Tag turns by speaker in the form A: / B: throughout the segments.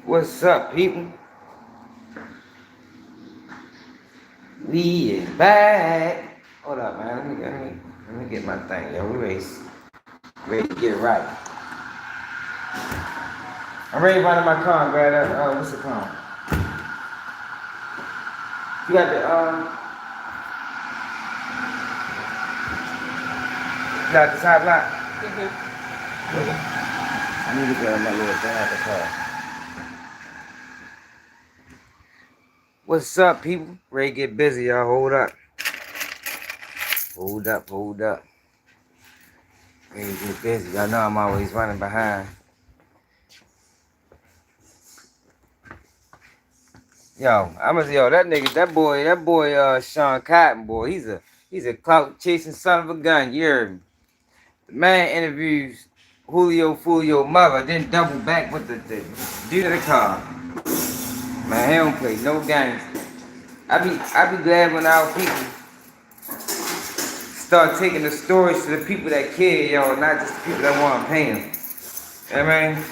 A: What's up, people? We is back. Hold up, man. Let me get my thing, yo. We ready to get it right. I'm ready to run in my car and grab that. What's the car? You got the You got the top lock? I need to grab my little thing out the car. What's up, people? Ready to get busy, y'all. Hold up. Hold up. Ready to get busy. Y'all know I'm always running behind. Yo, that boy, Sean Cotton, boy, he's a clout chasing son of a gun. You heard me. The man interviews Julio Foolio mother, then double back with the dude of the car. Man, he don't play no games. I be glad when our people start taking the stories to the people that care, yo, not just the people that want to pay them. You know what I mean?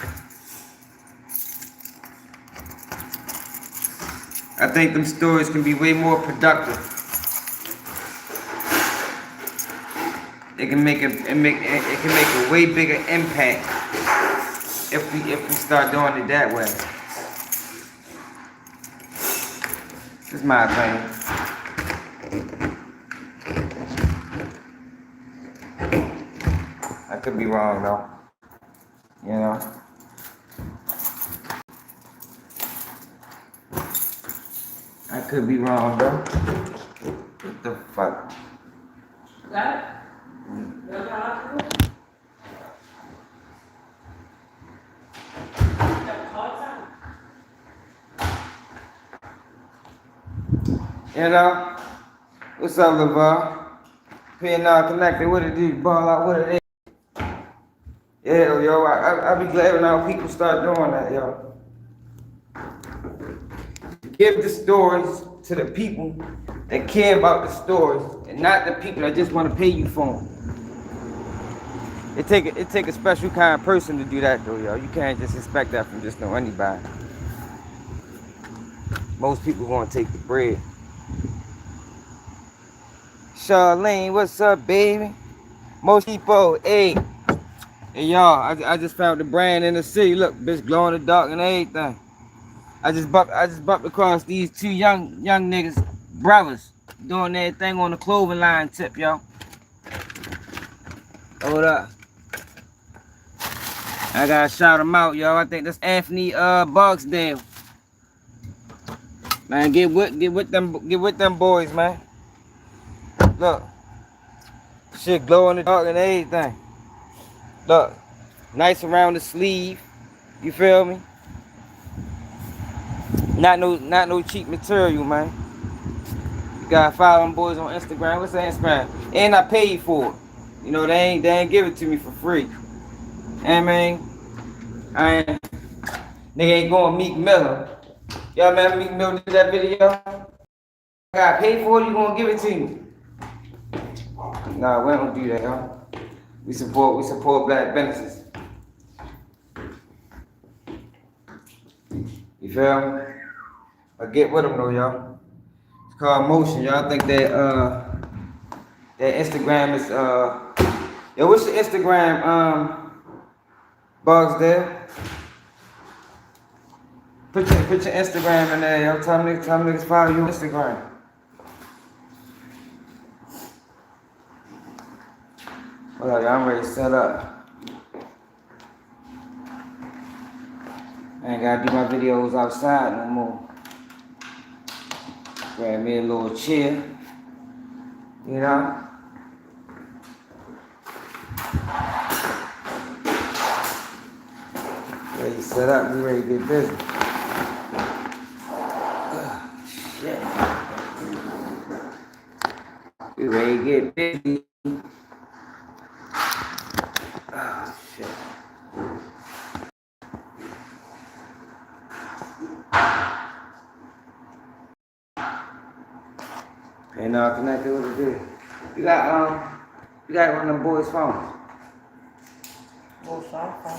A: I think them stories can be way more productive. It can make a way bigger impact if we start doing it that way. This is my opinion. I could be wrong though. You know. I could be wrong though. What the fuck?
B: That?
A: You know? What's up, LeVar? P&R connected. What it do? Ball out. What it is? Yeah, yo. I be glad when our people start doing that, yo. Give the stories to the people that care about the stories, and not the people that just want to pay you for them. It take a special kind of person to do that, though, yo. You can't just expect that from just anybody. Most people want to take the bread. Charlene, what's up, baby? Most people, hey, y'all. I just found the brand in the city. Look, bitch, glow in the dark and everything. I just bumped across these two young niggas, brothers, doing their thing on the clothing line tip, yo. Hold up. I gotta shout them out, yo. I think that's Anthony Barksdale. Man, get with them boys, man. Look. Shit glow in the dark and everything. Look. Nice around the sleeve. You feel me? Not no cheap material, man. You gotta follow them boys on Instagram. What's that Instagram? And I paid for it. You know, they ain't give it to me for free. You know what I mean? Nigga ain't going Meek Miller. Y'all remember Meek Miller did that video? I got paid for it, you gonna give it to me? Nah, we don't do that, y'all. We support black businesses. You feel me? I get with them though, y'all. It's called motion. Y'all think that Instagram is yo, what's your Instagram, Bugs there? Put your Instagram in there, yo. Tell them niggas follow you on Instagram. Hold on, y'all, I'm ready to set up. I ain't gotta do my videos outside no more. Grab me a little chair. You know? Ready to set up, we ready to get busy. Shit. We ready to get busy. Oh, shit. Ain't not connected with it, dude. You got one of them boys' phones.
B: What's that from?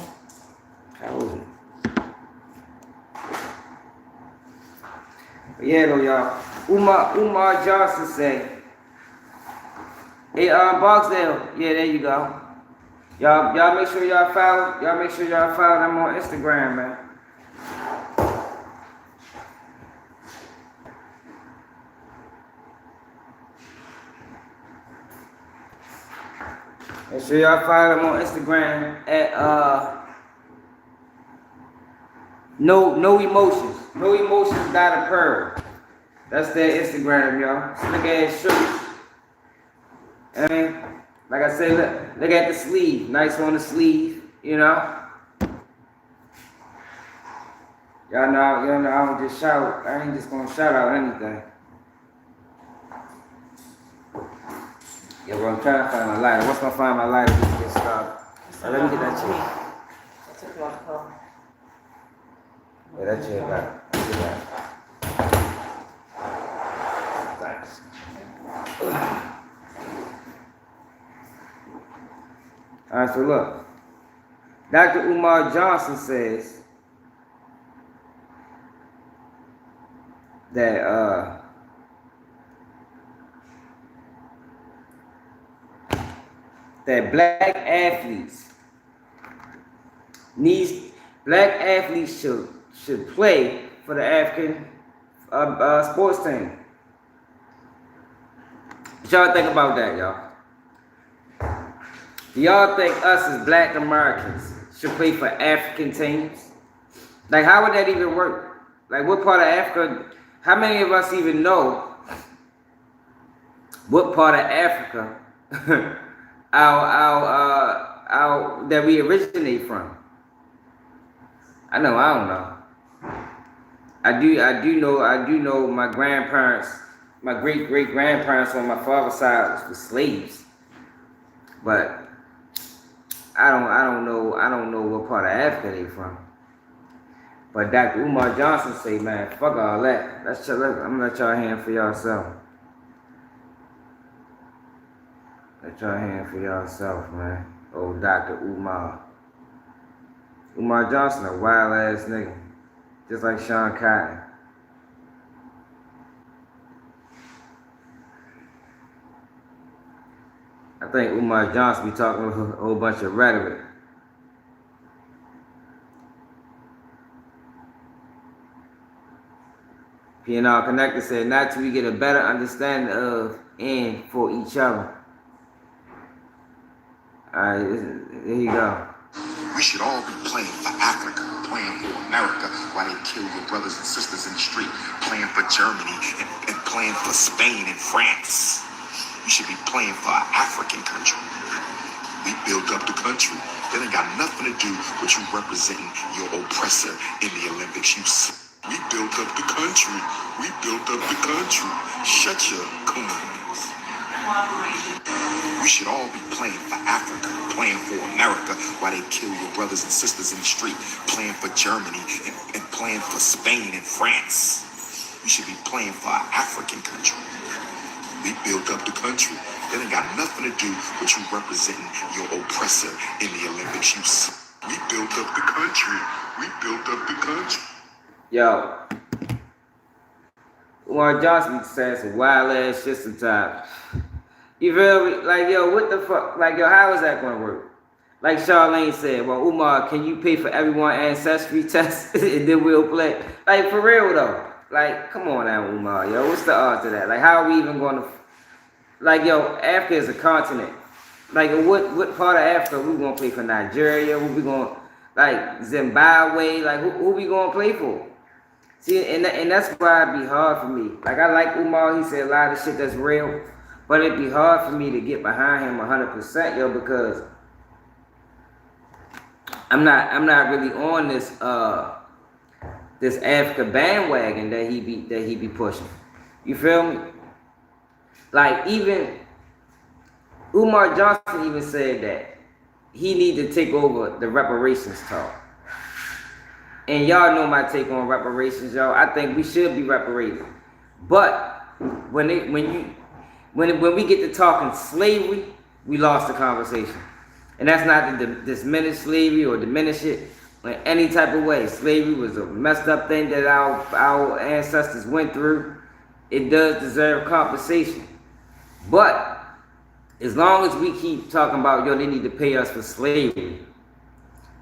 A: How old is it? But yeah, though, y'all. Umar Johnson say, hey, Boxdale, yeah, there you go. Y'all make sure y'all follow them on Instagram, man. Make sure y'all follow them on Instagram at no emotions. No emotions .occur. That's their Instagram, y'all. Look at his shirt. And like I said, look at the sleeve. Nice on the sleeve, you know. Y'all know I don't just shout. I ain't just gonna shout out anything. Yeah, well, I'm trying to find my lighter. Once I find my lighter, we can get started. Right, let me get that chair. Yeah, that chair back. Get that. Thanks. All right, so look. Dr. Umar Johnson says that that black athletes should play for the African sports team. What y'all think about that, y'all? Do y'all think us as black Americans should play for African teams? Like, how would that even work? Like, what part of Africa? How many of us even know what part of Africa our that we originate from? I know I don't know. I do know my grandparents, my great grandparents on my father's side was slaves. But I don't know what part of Africa they from. But Dr. Umar Johnson say, man, fuck all that. I'm gonna let y'all hand for yourself. Let y'all hand for yourself, man. Old Dr. Umar. Umar Johnson, a wild ass nigga. Just like Sean Cotton. I think Umar Johnson be talking a whole bunch of rhetoric. P&R Connector said, not till we get a better understanding of and for each other. Alright, there you go.
C: We should all be playing for Africa, playing for America, while they kill your brothers and sisters in the street, playing for Germany and playing for Spain and France. We should be playing for an African country. We built up the country. That ain't got nothing to do with you representing your oppressor in the Olympics. We built up the country. We built up the country. Shut your coons. We should all be playing for Africa, playing for America, while they kill your brothers and sisters in the street, playing for Germany and playing for Spain and France. We should be playing for an African country. We built up the country. That ain't got nothing to do with you representing your oppressor in the Olympics. We built up the country. We built up the country.
A: Yo. Umar Johnson says some wild ass shit sometimes. You feel me? Like, yo, what the fuck? Like, yo, how is that gonna work? Like Charlene said, well, Umar, can you pay for everyone ancestry test and then we'll play? Like, for real though. Like, come on now, Umar, yo. What's the odds of that? Like, how are we even gonna... Like, yo, Africa is a continent. Like, what part of Africa we gonna play for? Nigeria? Who we gonna... Like, Zimbabwe? Like, who we gonna play for? See, and that's why it'd be hard for me. Like, I like Umar. He said a lot of shit that's real. But it'd be hard for me to get behind him 100%, yo, because I'm not really on this this Africa bandwagon that he be pushing. You feel me? Like, even Umar Johnson even said that he need to take over the reparations talk. And y'all know my take on reparations, y'all. I think we should be reparated. But when we get to talking slavery, we lost the conversation. And that's not to diminish slavery or diminish it in any type of way. Slavery was a messed up thing that our ancestors went through. It does deserve compensation. But as long as we keep talking about, yo, they need to pay us for slavery,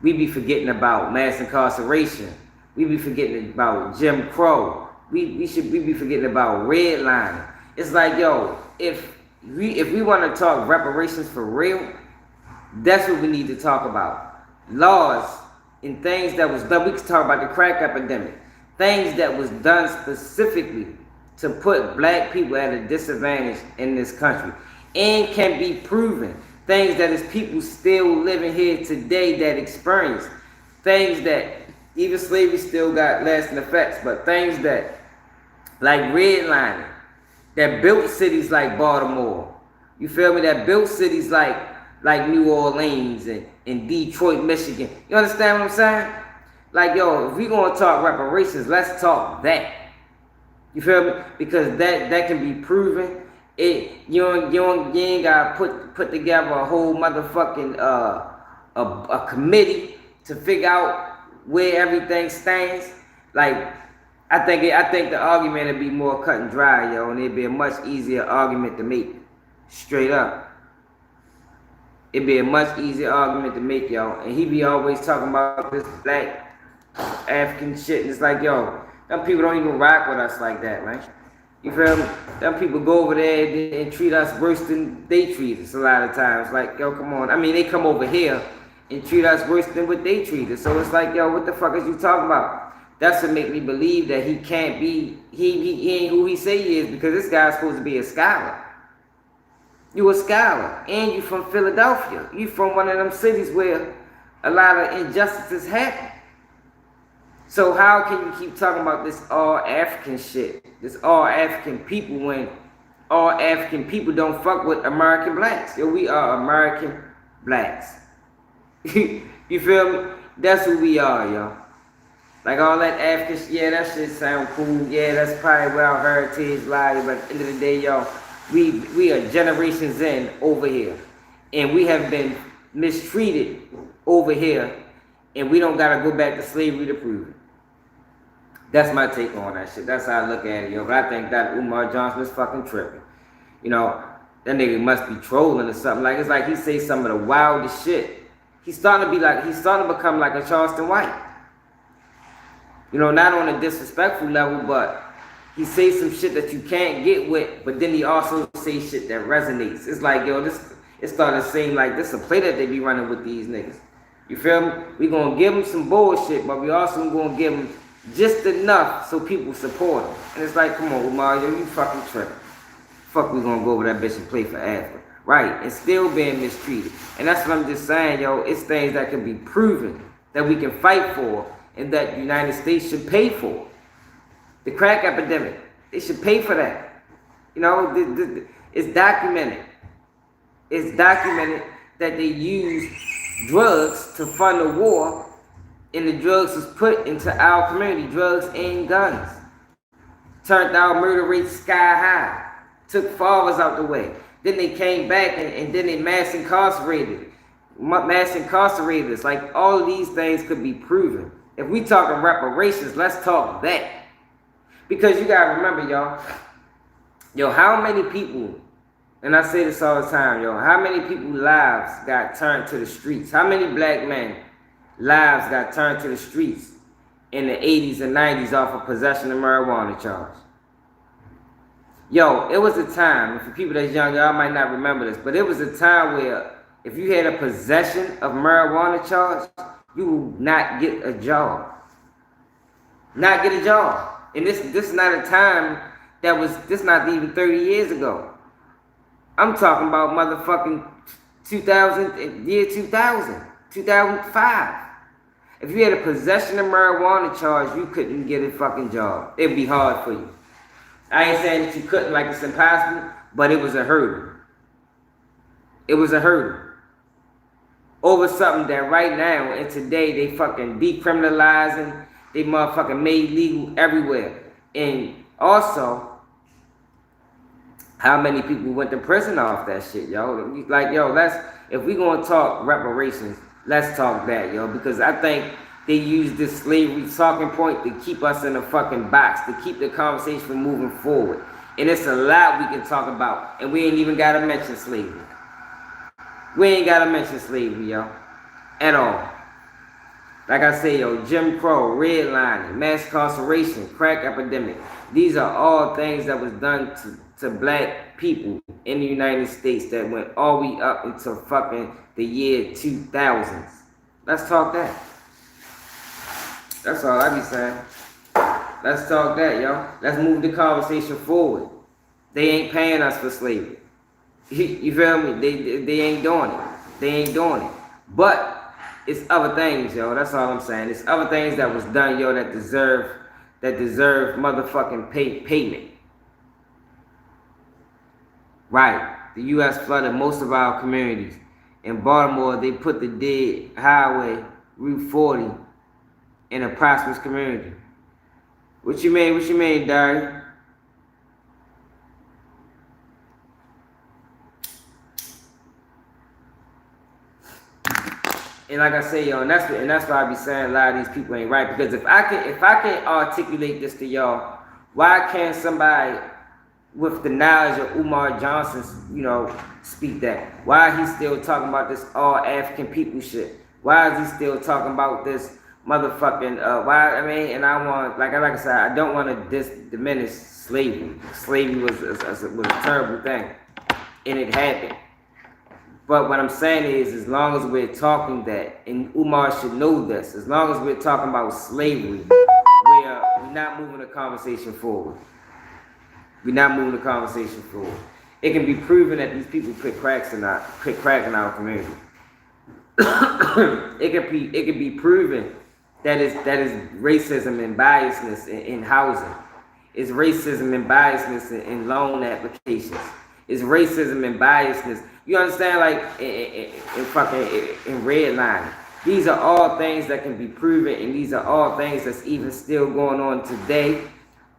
A: we be forgetting about mass incarceration. We be forgetting about Jim Crow. We be forgetting about redlining. It's like, yo, if we want to talk reparations for real, that's what we need to talk about. Laws and things that was done. We can talk about the crack epidemic. Things that was done specifically to put black people at a disadvantage in this country. And can be proven. Things that is people still living here today that experience. Things that even slavery still got lasting effects, but things that, like redlining, that built cities like Baltimore. You feel me? That built cities like New Orleans and Detroit, Michigan. You understand what I'm saying? Like, yo, if we gonna talk reparations, let's talk that. You feel me? Because that can be proven. You ain't gotta put together a whole motherfucking a committee to figure out where everything stands. Like, I think the argument would be more cut and dry, yo, and it'd be a much easier argument to make. Straight up. It'd be a much easier argument to make, yo. And he be always talking about this black African shit. And it's like, yo, them people don't even rock with us like that, man. You feel me? Them people go over there and treat us worse than they treat us a lot of times. Like, yo, come on. I mean, they come over here and treat us worse than what they treat us. So it's like, yo, what the fuck is you talking about? That's what make me believe that he can't be, he ain't who he say he is, because this guy's supposed to be a scholar. You a scholar, and you from Philadelphia. You from one of them cities where a lot of injustices happen. So how can you keep talking about this all African shit, this all African people, when all African people don't fuck with American blacks? Yo, we are American blacks. You feel me? That's who we are, yo. Like all that African shit, yeah, that shit sound cool. Yeah, that's probably where our heritage lies. But at the end of the day, yo, we are generations in over here. And we have been mistreated over here. And we don't gotta go back to slavery to prove it. That's my take on that shit. That's how I look at it, yo. But I think that Umar Johnson is fucking tripping. You know, that nigga must be trolling or something. Like, it's like he say some of the wildest shit. He's starting to become like a Charleston White. You know, not on a disrespectful level, but he says some shit that you can't get with, but then he also say shit that resonates. It's like, yo, it started to seem like this a play that they be running with these niggas. You feel me? We gonna give them some bullshit, but we also gonna give them just enough so people support them. And it's like, come on, Umar, yo, you fucking tripping. Fuck, we gonna go over that bitch and play for Africa. Right, and still being mistreated. And that's what I'm just saying, yo. It's things that can be proven, that we can fight for, and that the United States should pay for. The crack epidemic, they should pay for that. You know, it's documented. It's documented that they used drugs to fund the war, and the drugs was put into our community, drugs and guns. Turned our murder rates sky high. Took fathers out the way. Then they came back and then they mass incarcerated us. Like, all of these things could be proven. If we talking reparations, let's talk that. Because you gotta remember, y'all, yo, how many people, and I say this all the time, yo, how many people's lives got turned to the streets? How many black men lives got turned to the streets in the 80s and 90s off of possession of marijuana charge? Yo, it was a time, for people that's young, y'all might not remember this, but it was a time where if you had a possession of marijuana charge, you would not get a job. Not get a job. And this is not a time this not even 30 years ago. I'm talking about motherfucking 2005. If you had a possession of marijuana charge, you couldn't get a fucking job. It'd be hard for you. I ain't saying that you couldn't, like it's impossible, but it was a hurdle. It was a hurdle. Over something that right now and today they fucking decriminalizing, they motherfucking made legal everywhere. And also, how many people went to prison off that shit, yo? Like, yo, if we gonna talk reparations, let's talk that, yo, because I think They use this slavery talking point to keep us in a fucking box, to keep the conversation from moving forward. And it's a lot we can talk about, and we ain't even gotta mention slavery. We ain't gotta mention slavery, yo, at all. Like I say, yo, Jim Crow, redlining, mass incarceration, crack epidemic. These are all things that was done to black people in the United States that went all the way up until fucking the year 2000s. Let's talk that. That's all I be saying. Let's talk that, yo. Let's move the conversation forward. They ain't paying us for slavery. You feel me? They ain't doing it. They ain't doing it. But it's other things, yo. That's all I'm saying. It's other things that was done, yo, that deserve motherfucking payment. Right. The U.S. flooded most of our communities. In Baltimore, they put the dead highway, Route 40, in a prosperous community. What you mean, Dari? And like I say, yo, and that's why I be saying a lot of these people ain't right. Because if I can articulate this to y'all, why can't somebody with the knowledge of Umar Johnson's, you know, speak that? Why is he still talking about this all African people shit? Why is he still talking about this motherfucking why? I mean, and I want, like I said, I don't want to diminish slavery. Slavery was a terrible thing, and it happened. But what I'm saying is, as long as we're talking that, and Umar should know this, as long as we're talking about slavery, we're not moving the conversation forward. We're not moving the conversation forward. It can be proven that these people put crack in our community. It can be proven that is racism and biasness in housing. It's racism and biasness in loan applications. It's racism and biasness. You understand, like in redlining. These are all things that can be proven, and these are all things that's even still going on today,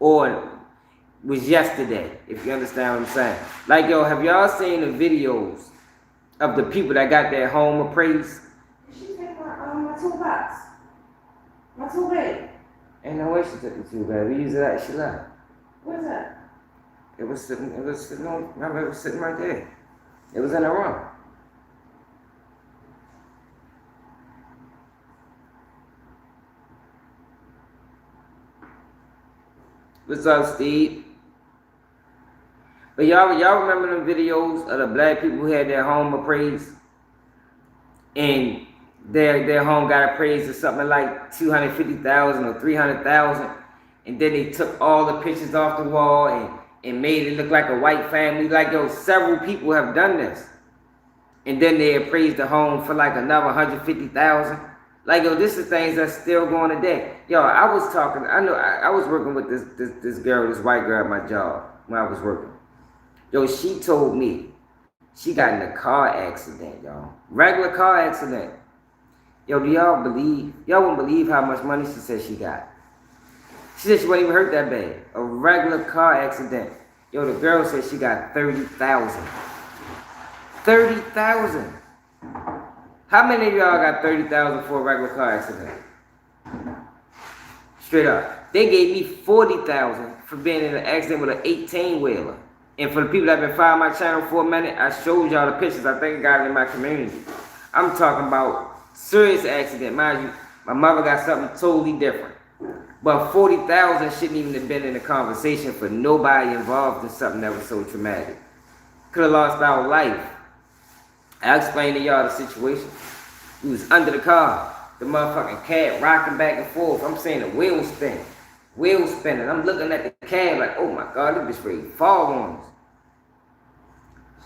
A: or was yesterday. If you understand what I'm saying. Like, yo, have y'all seen the videos of the people that got their home appraised?
B: She took my toolbox. My tool bag.
A: Ain't no way she took the tool bag. We use it at she left.
B: Where's that?
A: It was sitting on, remember, it was sitting right there. It was in the room. What's up, Steve? But y'all remember them videos of the black people who had their home appraised? And their home got appraised at something like $250,000 or $300,000. And then they took all the pictures off the wall and made it look like a white family. Like, yo, several people have done this. And then they appraised the home for like another $150,000. Like, yo, this is things that's still going today. Yo, I was talking, I was working with this girl, this white girl at my job when I was working. Yo, she told me she got in a car accident, y'all. Regular car accident. Yo, do y'all wouldn't believe how much money she said she got. She said she wasn't even hurt that bad. A regular car accident. Yo, the girl said she got $30,000. $30,000. How many of y'all got $30,000 for a regular car accident? Straight up. They gave me $40,000 for being in an accident with an 18-wheeler. And for the people that have been following my channel for a minute, I showed y'all the pictures. I think I got it in my community. I'm talking about serious accident. Mind you, my mother got something totally different. But $40,000 shouldn't even have been in the conversation for nobody involved in something that was so traumatic. Could have lost our life. I explained to y'all the situation. We was under the car. The motherfucking cab rocking back and forth. I'm saying the wheel spinning. Wheel spinning. I'm looking at the cab like, oh my God, this bitch ready to fall on us.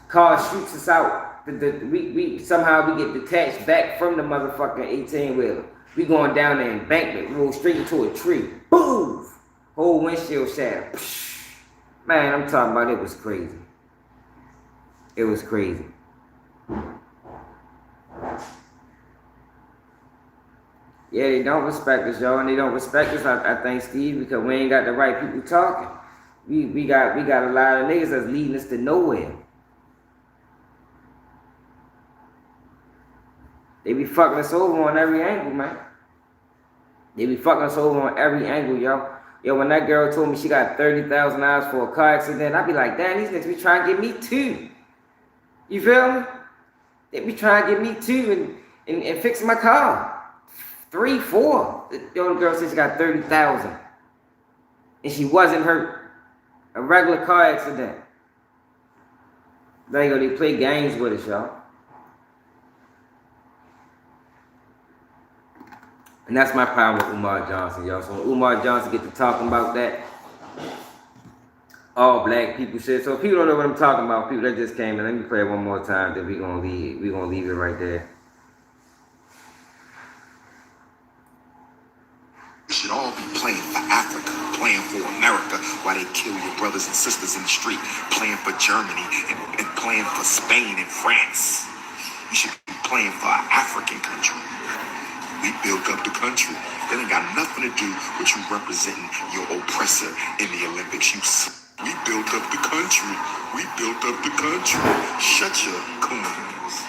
A: Car shoots us out. Somehow we get detached back from the motherfucking 18-wheeler. We going down the embankment, roll straight into a tree. Boom! Whole windshield shattered. Man, I'm talking about, it was crazy. It was crazy. Yeah, they don't respect us, y'all, and they don't respect us, I think, Steve, because we ain't got the right people talking. We got a lot of niggas that's leading us to nowhere. They be fucking us over on every angle, man. They be fucking us over on every angle, yo. Yo, when that girl told me she got $30,000 for a car accident, I be like, damn, these niggas be trying to get me too. You feel me? They be trying to get me too and fix my car. 3, 4. Yo, the girl said she got 30,000, and she wasn't hurt. A regular car accident. There you go. They play games with us, y'all. And that's my problem with Umar Johnson, y'all. So when Umar Johnson get to talking about that, all black people shit. So if people don't know what I'm talking about, people that just came in, let me play it one more time, then we gonna leave it right there.
C: We should all be playing for Africa, playing for America, while they kill your brothers and sisters in the street, playing for Germany and playing for Spain and France. We should be playing for our African country. We built up the country. That ain't got nothing to do with you representing your oppressor in the Olympics. We built up the country. We built up the country. Shut your coons.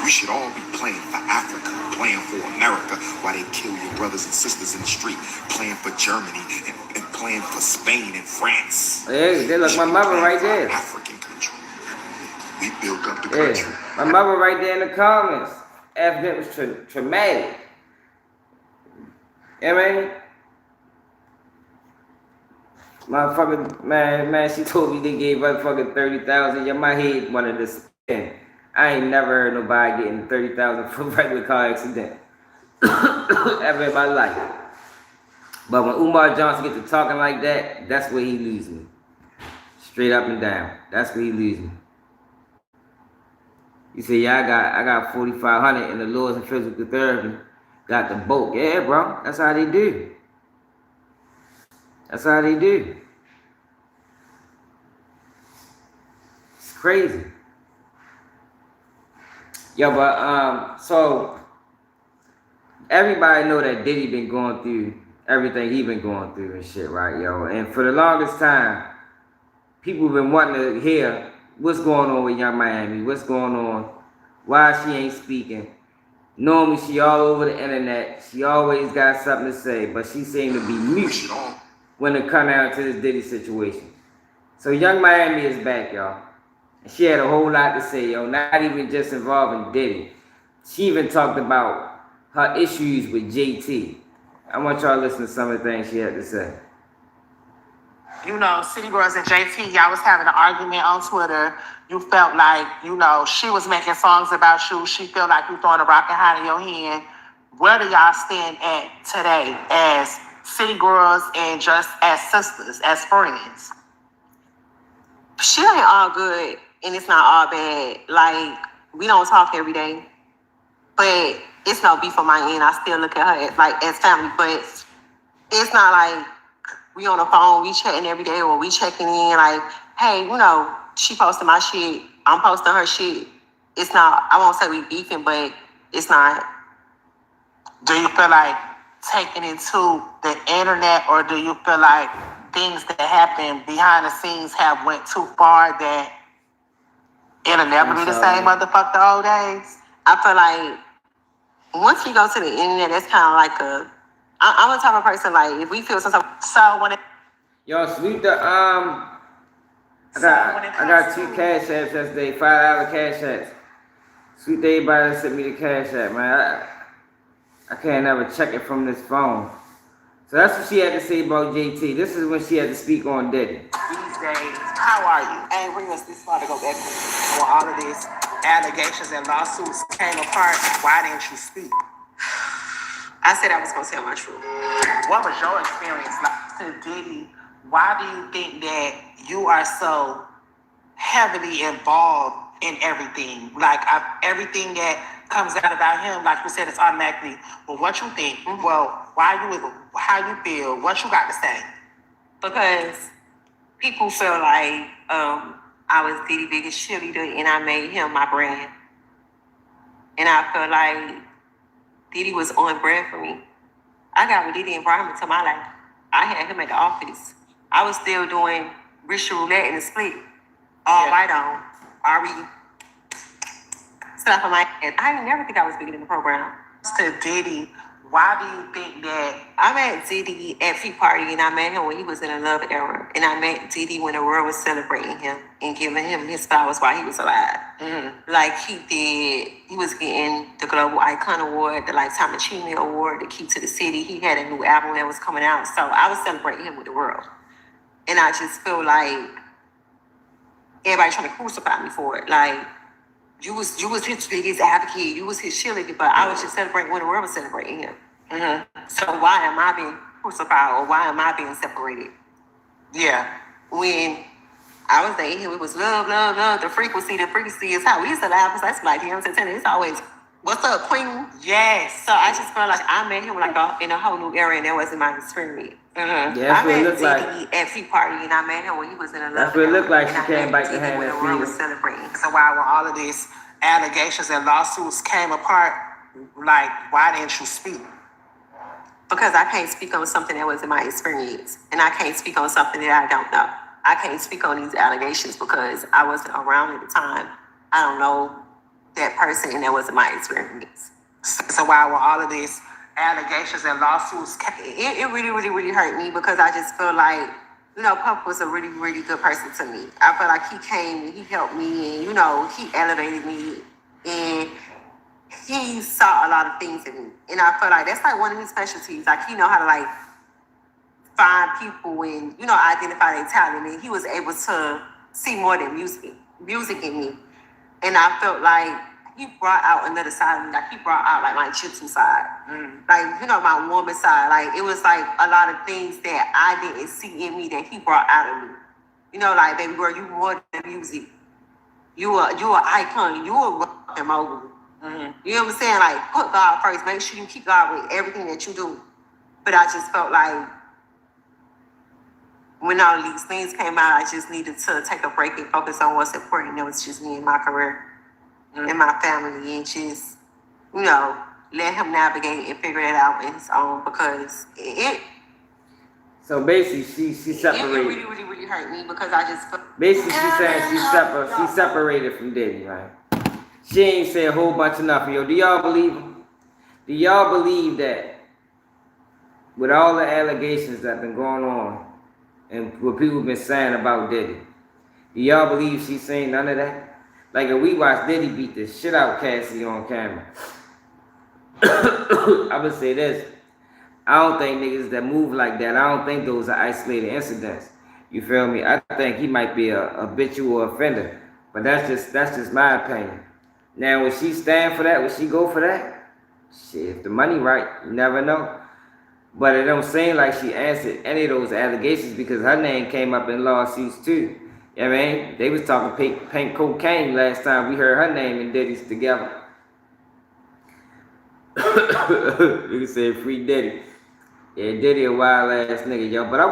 C: We should all be playing for Africa, playing for America, while they kill your brothers and sisters in the street, playing for Germany and playing for Spain and France.
A: Hey, they look my mother right there.
C: African country. We built up the country.
A: My mother right there in the comments. After it was traumatic. You know what I mean? Motherfucker, man, she told me they gave her fucking 30,000. Yeah, my head wanted to spin. I ain't never heard nobody getting 30,000 for a regular car accident ever in my life. But when Umar Johnson gets to talking like that, that's where he loses me. Straight up and down. That's where he loses me. You say, yeah, I got 4,500 in the laws and physical therapy. Got the boat. Yeah, bro. That's how they do. That's how they do. It's crazy. Yo, but so everybody know that Diddy been going through everything he been going through and shit, right, yo? And for the longest time, people been wanting to hear what's going on with Young Miami, what's going on, why she ain't speaking. Normally she all over the internet, she always got something to say, but she seemed to be mute when it come down to this Diddy situation. So Young Miami is back, y'all. And she had a whole lot to say, yo, not even just involving Diddy. She even talked about her issues with JT. I want y'all to listen to some of the things she had to say.
D: You know, City Girls and JT, y'all was having an argument on Twitter. You felt like, you know, she was making songs about you. She felt like you throwing a rock and hide in your hand. Where do y'all stand at today as City Girls and just as sisters, as friends?
E: She ain't all good and it's not all bad. Like, we don't talk every day, but it's no beef on my end. I still look at her as family, but it's not like we on the phone, we chatting every day, or we checking in like, hey, you know, she posting my shit, I'm posting her shit. It's not, I won't say we beefing, but it's not.
D: Do you feel like taking it to the internet, or do you feel like things that happen behind the scenes have went too far that it'll never be the same motherfucker the old days?
E: I feel like once we go to the internet, it's kind of like I'm the type of person, like, if we feel some type of,
D: so when it...
A: Yo, sweep the, I got 2 cash apps yesterday, $5 cash apps. Sweet to everybody that sent me the cash app, man. I can't ever check it from this phone. So that's what she had to say about JT. This is when she had to speak on Diddy.
D: These days, how are you?
F: I ain't bring us this far to go back when all of these allegations and lawsuits came apart. Why didn't you speak?
E: I said I was going to tell my truth.
D: What was your experience like to Diddy? Why do you think that you are so heavily involved in everything? Like everything that comes out about him, like you said, it's automatically, well, what you think? Well, how you feel? What you got to say?
E: Because people feel like I was Diddy's biggest cheerleader and I made him my brand. And I feel like Diddy was on brand for me. I got with Diddy and brought him into my life. I had him at the office. I was still doing Rich Roulette and the Split. All right on. Ari. Stuff on my head. I didn't never think I was bigger than the program.
D: To Diddy,
F: Why do you think that?
E: I met Diddy at Free Party, and I met him when he was in a love era. And I met Diddy when the world was celebrating him and giving him his flowers while he was alive. Like he was getting the Global Icon Award, the Lifetime Achievement Award, the Key to the City. He had a new album that was coming out. So I was celebrating him with the world. And I just feel like everybody trying to crucify me for it. Like, you was his biggest advocate. You was his cheerleader, but I was just celebrating when the world was celebrating him. So why am I being crucified, or why am I being separated?
F: Yeah.
E: When I was dating him, it was love, love, love. The frequency is how we used to laugh. That's like, you know what I'm saying? It's always, what's up, queen?
F: Yes.
E: So I just felt like I met him like in a whole new era, and that wasn't my experience.
A: Yeah, that's what it looked like.
E: At Free Party, and I met him when he was in a love.
A: That's what it looked like. She
E: and I
A: came
E: met
A: back to
E: Diddy
A: hand
E: when
A: that
E: the world was
A: freedom.
E: celebrating.
F: So why, when all of these allegations and lawsuits came apart, like, why didn't you speak?
E: Because I can't speak on something that wasn't my experience, and I can't speak on something that I don't know. I can't speak on these allegations because I wasn't around at the time. I don't know that person, and that wasn't my experience.
F: So why, when all of these allegations and lawsuits came,
E: It really, really, really hurt me because I just feel like, you know, Puff was a really, really good person to me. I feel like he came and he helped me, and, you know, he elevated me, and he saw a lot of things in me. And I feel like that's like one of his specialties. Like, he know how to, like, find people and, you know, identify their talent. And he was able to see more than music in me. And I felt like he brought out another side of me. Like, he brought out, like, my gypsy side. Like, you know, my woman side. Like, it was, like, a lot of things that I didn't see in me that he brought out of me. You know, like, baby girl, you more than music. You an icon. You a rock and mogul. You know what I'm saying? Like, put God first. Make sure you keep God with everything that you do. But I just felt like when all of these things came out, I just needed to take a break and focus on what's important. It was just me and my career and my family, and just, you know, let him navigate and figure it out on his own, because it
A: So basically, she separated.
E: It really, really, really hurt me because I just felt.
A: Basically, she's saying she separated from Diddy, right? She ain't say a whole bunch of nothing. Yo, do y'all believe him? Do y'all believe that with all the allegations that been going on and what people been saying about Diddy, do y'all believe she's saying none of that? Like, if we watch Diddy beat the shit out Cassie on camera, I would say this. I don't think niggas that move like that, I don't think those are isolated incidents. You feel me? I think he might be a habitual offender. But that's just my opinion. Now, would she stand for that? Would she go for that? Shit, if the money right, you never know. But it don't seem like she answered any of those allegations, because her name came up in lawsuits too. You know what I mean? They was talking pink cocaine last time we heard her name and Diddy's together. You can say free Diddy. Yeah, Diddy a wild ass nigga, yo. But I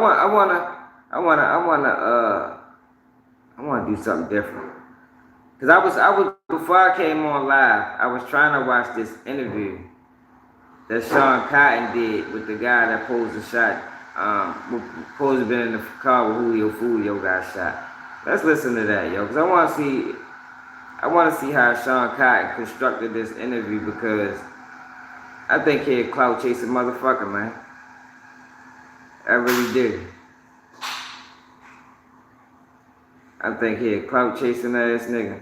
A: wanna do something different. Cause I was before I came on live, I was trying to watch this interview that Sean Cotton did with the guy that posed a shot, supposed to have been in the car with Julio Foolio got shot. Let's listen to that, yo, because I want to see how Sean Cotton constructed this interview, because I think he a clout chasing motherfucker, man. I really do. I think he a clout chasing ass nigga.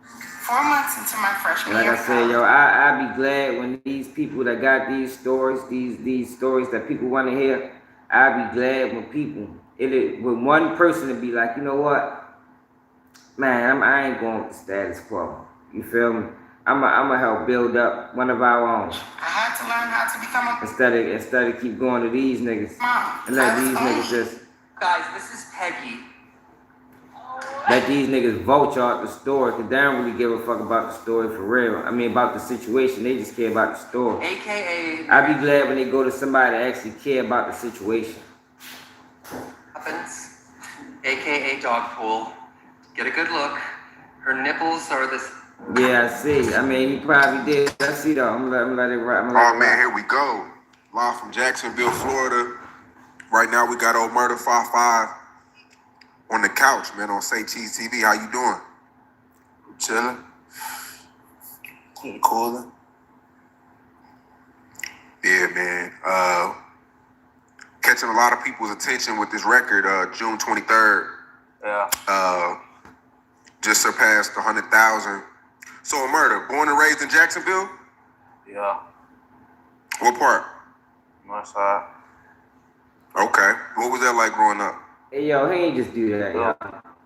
G: 4 months into my freshman
A: Like
G: year.
A: I said, yo, I be glad when these people that got these stories, these stories that people want to hear, I be glad when people, with one person to be like, you know what, man, I ain't going with the status quo. You feel me? I'ma help build up one of our own.
G: I had to learn how to become a
A: Instead of keep going to these niggas
G: mom.
A: and let these niggas just
H: Guys, this is Peggy.
A: let these niggas vulture out the story, because they don't really give a fuck about the story for real. I mean, about the situation, they just care about the story.
H: AKA
A: I be glad when they go to somebody that actually care about the situation.
H: happens. AKA dog pool. Get a good look. Her nipples are this.
A: Yeah, I see. I mean, he probably did. I see though. I'm gonna let it ride.
C: Oh man, here we go. Live from Jacksonville, Florida. Right now we got Ởmerta 5 on the couch, man, on Say Cheese TV. How you doing? I'm chilling. Cooling. What you doing?
A: Yeah, I see. I mean, he probably did. I see though. I'm gonna let it ride. I'm gonna let it ride.
C: All right, man, here we go. Live from Jacksonville, Florida. Right now we got Ởmerta 5 on the couch, man, on Say Cheese TV. How you doing? Yeah, man. Catching a lot of people's attention with this record, June 23rd.
I: Yeah.
C: Just surpassed 100,000. So, Ởmerta, born and raised in Jacksonville?
I: Yeah.
C: What part?
I: North side.
C: Okay. What was that like growing up?
A: Hey, yo, he ain't just do that, yo.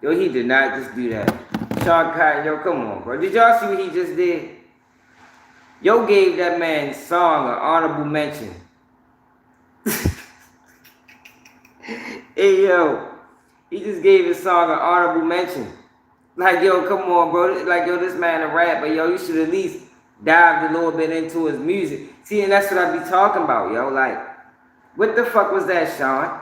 A: Yo, he did not just do that. Sean Cotton, yo, come on, bro. Did y'all see what he just did? Yo gave that man's song an honorable mention. Hey, yo, he just gave his song an honorable mention. Like, yo, come on, bro. Like, yo, this man a rapper, yo. You should at least dive a little bit into his music. See, and that's what I be talking about, yo. Like, what the fuck was that, Sean?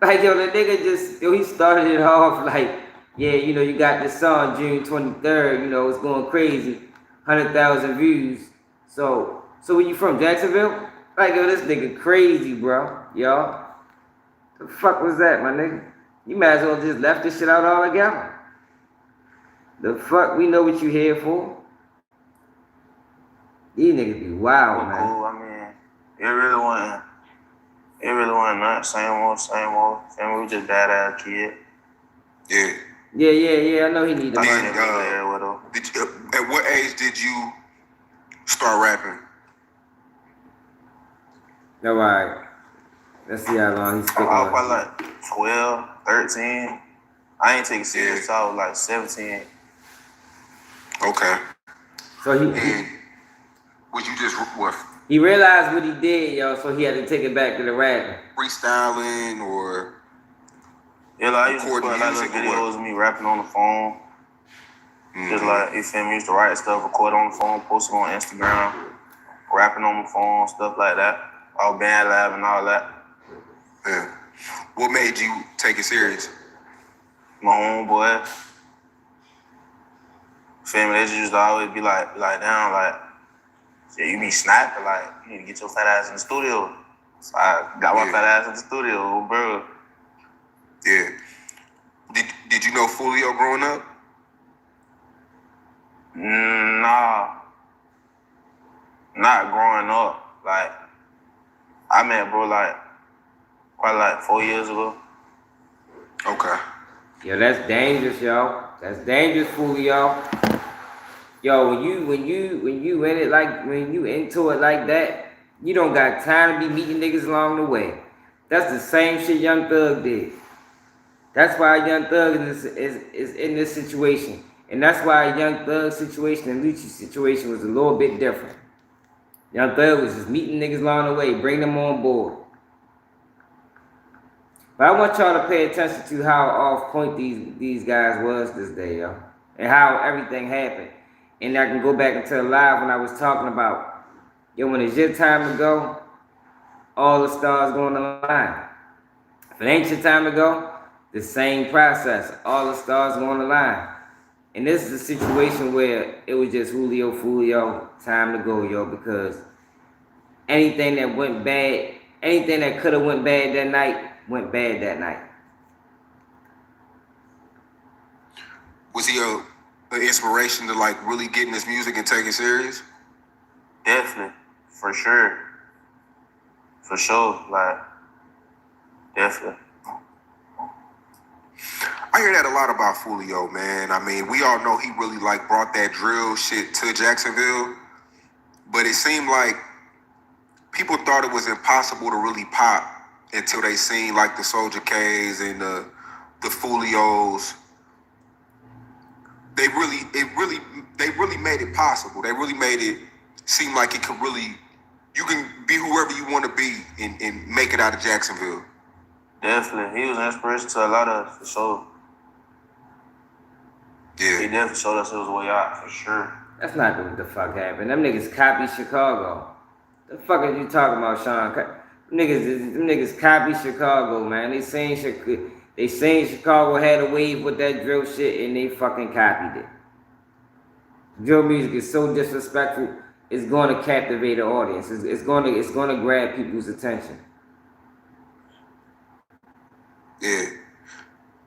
A: Like, yo, the nigga just, yo, he started it off like, yeah, you know, you got this song June 23rd, you know, it's going crazy. 100,000 views. So where you from, Jacksonville? Like, yo, this nigga crazy, bro. Yo. The fuck was that, my nigga? You might as well just left this shit out altogether. The fuck? We know what you here for. These niggas be wild, man.
I: Cool. I mean, it really wasn't that same old. And we just badass kid.
C: Yeah.
A: Yeah. I know he need the money.
C: At what age did you start rapping?
A: All right. Let's see how long he's sticking
I: I was
A: on.
I: probably like 12, 13. I ain't take it serious until I was like 17.
C: Okay.
A: So
C: and was you just what?
A: He realized what he did, yo, so he had to take it back to the rapping.
C: Freestyling or
I: yeah, like I used to put like little videos of me rapping on the phone. Mm-hmm. Just like, you feel me, used to write stuff, record on the phone, post it on Instagram, rapping on the phone, stuff like that. All band lab and all that.
C: Yeah. What made you take it serious?
I: My homeboy. Feel me, they just used to always be like damn, like, yeah, you be snapping, like, you need to get your fat ass in the studio. So I got my fat ass in the studio, bro.
C: Yeah. Did you know Foolio growing up?
I: Nah. Not growing up. Like, I met bro like probably like 4 years ago.
C: Okay.
A: Yo, that's dangerous, yo. That's dangerous, Julio. Yo, when you in it like when you into it like that, you don't got time to be meeting niggas along the way. That's the same shit Young Thug did. That's why Young Thug is in this situation. And that's why Young Thug's situation and Lucci's situation was a little bit different. Young Thug was just meeting niggas along the way, bring them on board. But I want y'all to pay attention to how off point these guys was this day, yo. And how everything happened. And I can go back into the live when I was talking about, yo, when it's your time to go, all the stars go on the line. If it ain't your time to go, the same process. All the stars go on the line. And this is a situation where it was just Julio Foolio, time to go, yo, because anything that went bad, anything that could have went bad that night, went bad that night.
C: Was he an inspiration to like really getting his music and take it serious?
I: Definitely, for sure. For sure, like, definitely.
C: I hear that a lot about Foolio, man. I mean, we all know he really like brought that drill shit to Jacksonville, but it seemed like people thought it was impossible to really pop until they seen like the Soldier K's and the Foolios. They really made it possible. They really made it seem like it could really, you can be whoever you want to be and make it out of Jacksonville.
I: Definitely. He was an inspiration to a lot of us, for sure.
C: Yeah.
I: He definitely showed us it was a way out, for sure.
A: That's not what the fuck happened. Them niggas copied Chicago. The fuck are you talking about, Sean? Them niggas copied Chicago, man. They saying Chicago had a wave with that drill shit and they fucking copied it. Drill music is so disrespectful, it's going to captivate the audience. It's going to grab people's attention.
C: Yeah.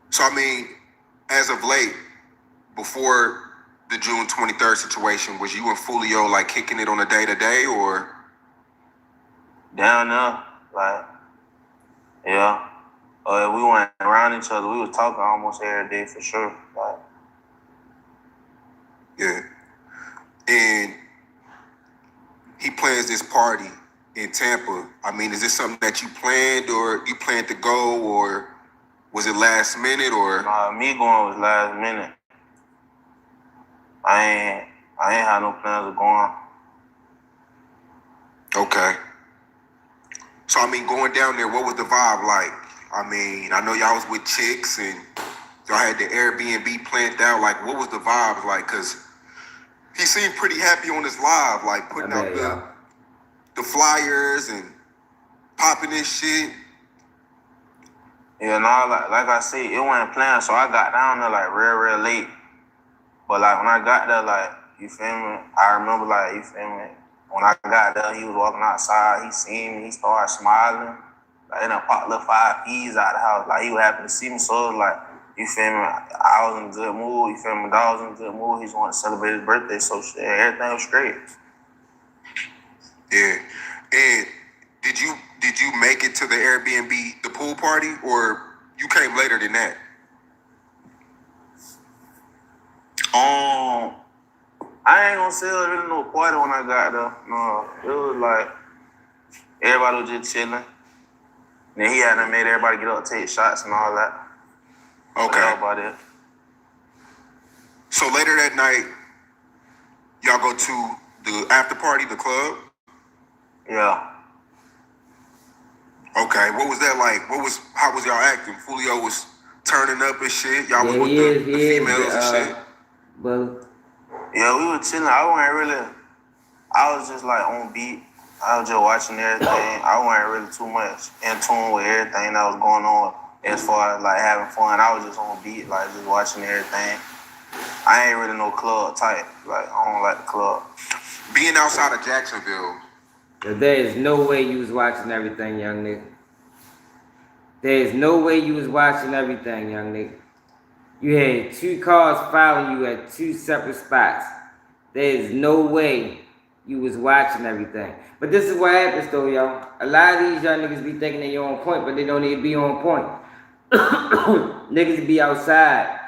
C: So, I mean, as of late, before the June 23rd situation, was you and Foolio like kicking it on a day-to-day or?
I: down there, like, yeah. We went around each other. We was talking almost every day for sure. Like,
C: Yeah. And he plans this party in Tampa. I mean, is this something that you planned or you planned to go, or was it last minute, or?
I: nah, me going was last minute. I ain't had no plans of going.
C: Okay. So, I mean, going down there, what was the vibe like? I mean, I know y'all was with chicks and y'all had the Airbnb planned out. Like, what was the vibe like? Because he seemed pretty happy on his live, like putting out the flyers and popping this shit.
I: Yeah, no, like I said, it wasn't planned, so I got down there like real late. But like when I got there, like, you feel me? I remember, like, you feel me? When I got there, he was walking outside. He seen me. He started smiling. Like, then I popped little 5 E's out of the house. Like, he was happy to see me. So it was like, you feel me? I was in a good mood. You feel me? Dog was in a good mood. He just wanted to celebrate his birthday. So shit, everything was straight.
C: Yeah. And did you make it to the Airbnb, the pool party, or you came later than that?
I: I ain't gonna say it was really no party when I got there. No, it was like everybody was just chilling. Then he hadn't made everybody get up, take shots and all that.
C: Okay.
I: That was about it.
C: So later that night, y'all go to the after party, the club?
I: Yeah.
C: Okay. What was that like? How was y'all acting? Foolio was turning up and shit. Y'all was with the females and shit.
A: Well,
I: yeah, we were chilling. I was just like on beat. I was just watching everything. I wasn't really too much in tune with everything that was going on as far as like having fun. I was just on beat, like just watching everything. I ain't really no club type. Like, I don't like the club.
C: Being outside of Jacksonville.
A: there is no way you was watching everything, young nigga. There is no way you was watching everything, young nigga. You had 2 cars following you at 2 separate spots. There is no way you was watching everything. But this is what happens though, y'all. A lot of these young niggas be thinking they on point, but they don't even be on point. Niggas be outside,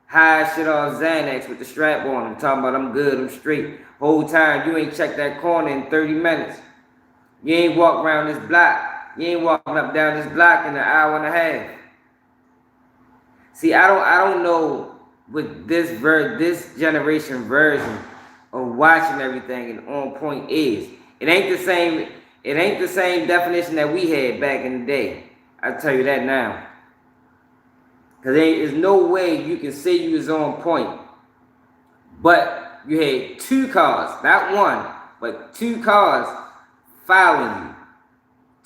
A: high as shit on Xanax with the strap on them, talking about I'm good, I'm straight. Whole time you ain't checked that corner in 30 minutes. You ain't walked around this block. You ain't walking up down this block in an hour and a half. See, I don't know what this generation version of watching everything and on point is. It ain't the same definition that we had back in the day. I'll tell you that now. Cause there's no way you can say you was on point. But you had 2 cars, not one, but 2 cars following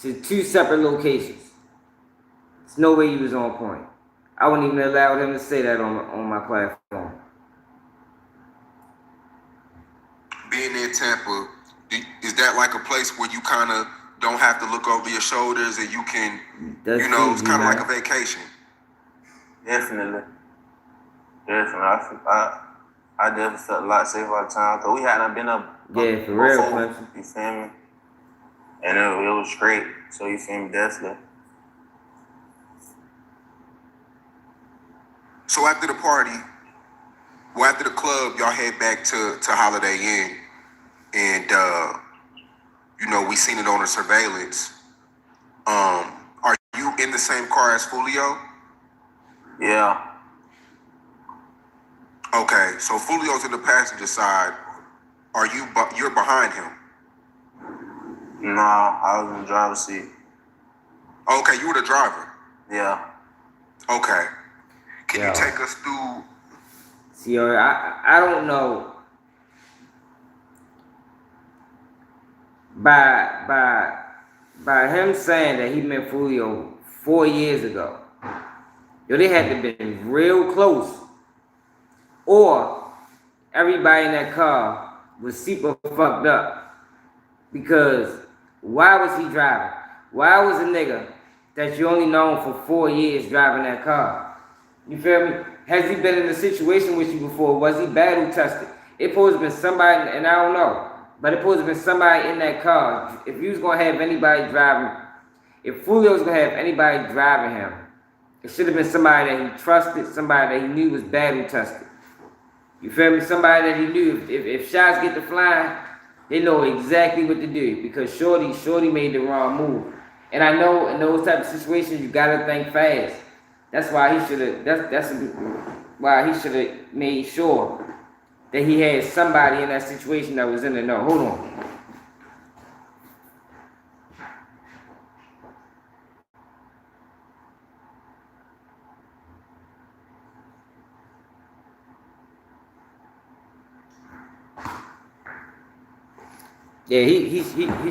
A: you to 2 separate locations. There's no way you was on point. I wouldn't even allow them to say that on my platform.
C: Being in Tampa, is that like a place where you kind of don't have to look over your shoulders and you can, it's kind of like a vacation?
I: Definitely. I definitely felt a lot safer all the time because we hadn't been up.
A: Yeah, for real, Clemson.
I: You feel me? And it was great. So you feel me, definitely.
C: So after the party, after the club, y'all head back to Holiday Inn, and we seen it on the surveillance. Are you in the same car as Foolio?
I: Yeah.
C: Okay, so Foolio's in the passenger side. You're behind him?
I: No, I was in the driver's seat.
C: Okay, you were the driver?
I: Yeah.
C: Okay. Can you take us through?
A: See, I don't know. By him saying that he met Julio 4 years ago, they had to have been real close, or everybody in that car was super fucked up. Because why was he driving? Why was a nigga that you only known for 4 years driving that car? You feel me? Has he been in a situation with you before? Was he battle tested? It supposed to been somebody, and I don't know. But it supposed to have been somebody in that car. If you was gonna have anybody driving, if Foolio was gonna have anybody driving him, it should have been somebody that he trusted, somebody that he knew was battle tested. You feel me? Somebody that he knew if shots get to flying, they know exactly what to do because Shorty made the wrong move. And I know in those type of situations you gotta think fast. That's why he should have. That's why he should have made sure that he had somebody in that situation that was in the know. Hold on. Yeah, he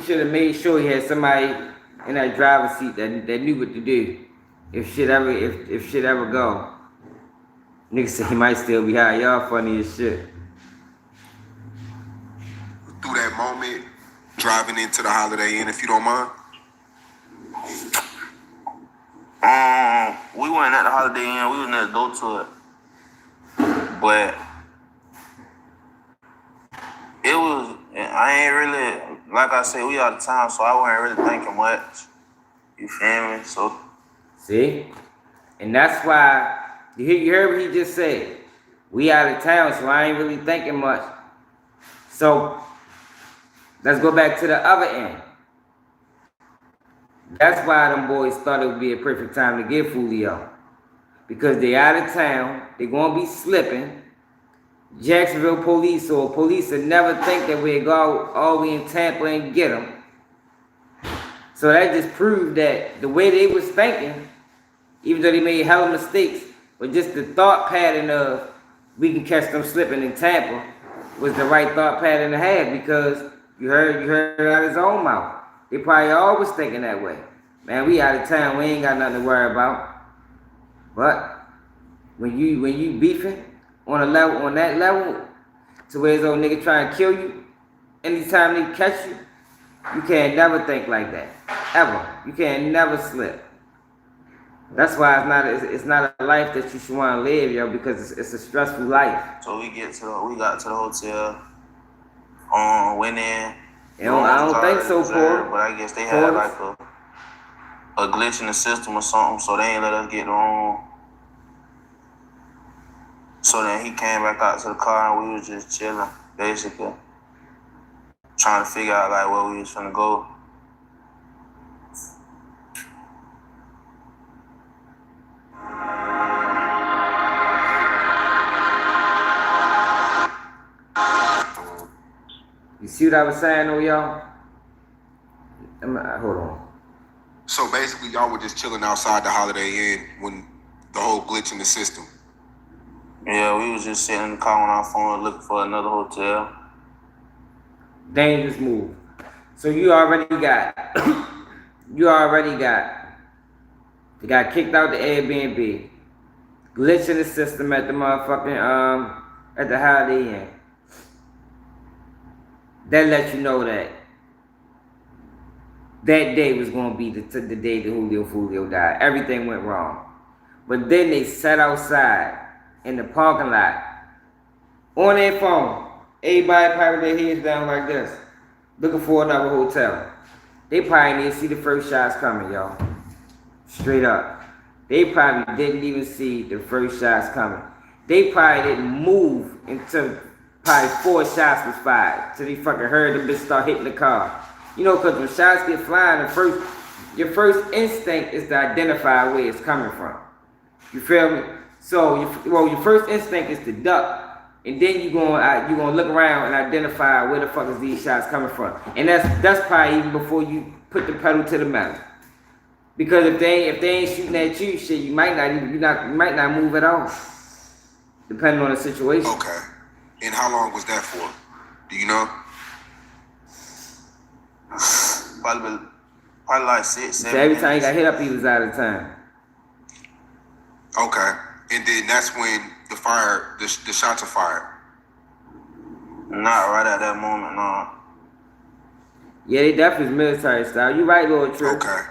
A: should have made sure he had somebody in that driver's seat that knew what to do. If shit ever go. Nigga said he might still be high. Y'all funny as shit.
C: Through that moment, driving into the Holiday Inn, if you don't mind.
I: We weren't at the Holiday Inn. We was next door to it. But it was, I ain't really, like I said, we out of town, so I wasn't really thinking much. You feel me? So.
A: See? And that's why, you heard what he just said. We out of town, so I ain't really thinking much. So, let's go back to the other end. That's why them boys thought it would be a perfect time to get Foolio. Because they out of town, they gonna be slipping. Jacksonville police or police would never think that we'd go all the way in Tampa and get them. So that just proved that the way they was thinking, even though they made hella mistakes, but just the thought pattern of we can catch them slipping in Tampa was the right thought pattern to have because you heard it out of his own mouth. They probably always thinking that way. Man, we out of town, we ain't got nothing to worry about. But when you beefing on that level, to where this old nigga trying to kill you, anytime they catch you, you can't never think like that. Ever. You can't never slip. That's why it's not a life that you should want to live, yo, because it's a stressful life.
I: So we got to the hotel, went in.
A: I don't think so, Paul.
I: But I guess they had like a glitch in the system or something, so they ain't let us get the room. So then he came back out to the car and we was just chilling, basically. Trying to figure out like where we was finna go.
A: You see what I was saying, though, y'all? Hold on.
C: So basically, y'all were just chilling outside the Holiday Inn when the whole glitch in the system.
I: Yeah, we was just sitting in the car on our phone looking for another hotel.
A: Dangerous move. So you already got they got kicked out the Airbnb. Glitch in the system at the motherfucking at the Holiday Inn. That let you know that day was gonna be the day that Julio Foolio died. Everything went wrong. But then they sat outside in the parking lot on their phone. Everybody probably their heads down like this, looking for another hotel. They probably didn't see the first shots coming, y'all. Straight up. They probably didn't even see the first shots coming. They probably didn't move until probably 4 shots was fired. Till they fucking heard the bitch start hitting the car. You know, because when shots get flying, your first instinct is to identify where it's coming from. You feel me? So, your first instinct is to duck. And then you're gonna look around and identify where the fuck is these shots coming from. And that's probably even before you put the pedal to the metal. Because if they ain't shooting at you, shit, you might not move at all. Depending on the situation.
C: Okay. And how long was that for? Do you know?
I: Probably like 6, 7
A: So every time he got hit up, he was out of time.
C: Okay. And then that's when the shots are fired.
I: Not right at that moment, no.
A: Yeah, they definitely was military style. You right, Lord Tripp.
C: Okay.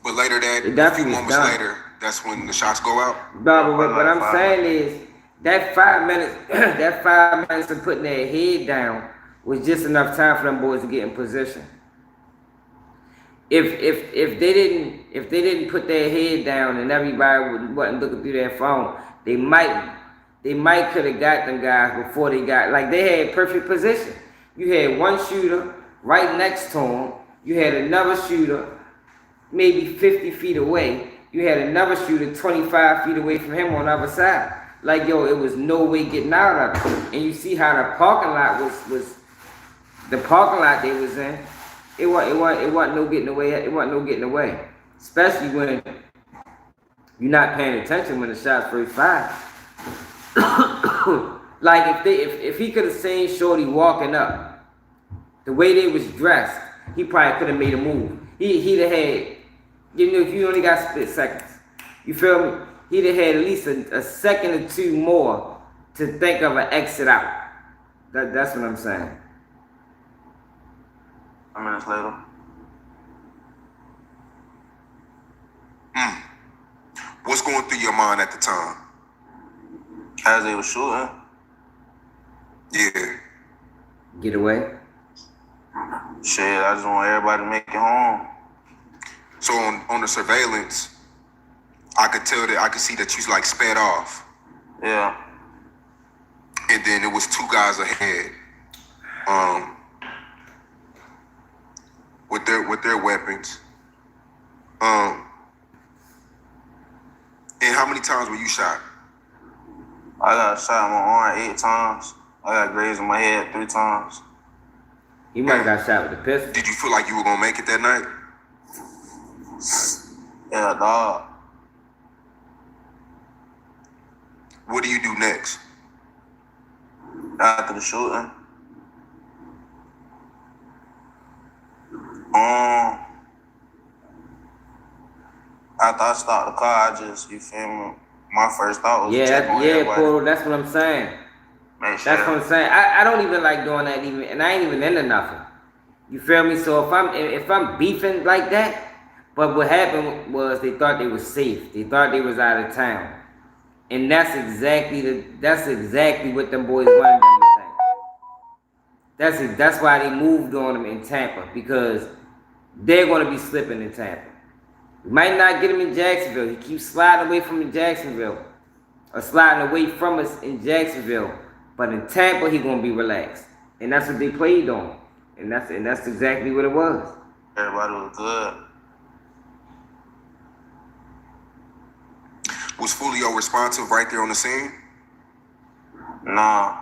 C: But later
A: a few
C: moments later, that's when the shots go out?
A: But what I'm saying is, that 5 minutes, of putting their head down was just enough time for them boys to get in position. If they didn't put their head down and everybody wasn't looking through their phone, they might could have got them guys before they got, like, they had perfect position. You had one shooter right next to him. You had another shooter maybe 50 feet away. You had another shooter 25 feet away from him on the other side. Like, yo, it was no way getting out of it. And you see how the parking lot was the parking lot they was in. It wasn't no getting away. It wasn't no getting away. Especially when you're not paying attention when the shots first fired. Like, if he could have seen Shorty walking up, the way they was dressed, he probably could have made a move. He'd have had, you know, if you only got split seconds, you feel me? He'd have had at least a second or two more to think of an exit out. That's what I'm saying.
I: 5 minutes later.
C: What's going through your mind at the time?
I: As they were shooting.
C: Yeah.
A: Get away.
I: Shit, I just want everybody to make it home.
C: So on the surveillance, I could see that you like sped off.
I: Yeah.
C: And then it was 2 guys ahead. With their weapons. And how many times were you shot?
I: I got shot in my arm 8 times. I got grazed in my head 3 times.
A: He might have got shot with a pistol.
C: Did you feel like you were gonna make it that night?
I: Yeah, dog.
C: What do you do next?
I: After the shooting. After I stopped the car, I just, you feel me? My first thought was
A: Portal, that's what I'm saying. That's what I'm saying. I don't even like doing that even, and I ain't even into nothing. You feel me? So if I'm beefing like that, but what happened was they thought they was safe. They thought they was out of town, and that's exactly what them boys wanted them to think. That's why they moved on them in Tampa, because they're gonna be slipping in Tampa. We might not get him in Jacksonville. He keeps sliding away from in Jacksonville, or sliding away from us in Jacksonville. But in Tampa, he gonna be relaxed, and that's what they played on, and that's exactly what it was.
I: Everybody was good.
C: Was Foolio responsive right there on the scene?
I: Nah.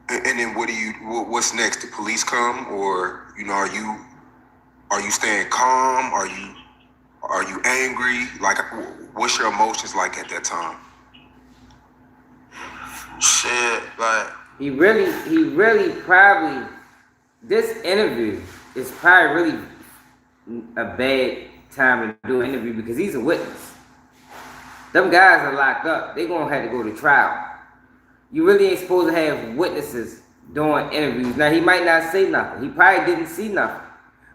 C: And then what's next? The police come, or are you staying calm? Are you angry? Like, what's your emotions like at that time?
I: Shit, like,
A: he really probably, this interview is probably really a bad time to do an interview, because he's a witness. Them guys are locked up. They're gonna have to go to trial. You really ain't supposed to have witnesses doing interviews. Now, he might not say nothing. He probably didn't see nothing,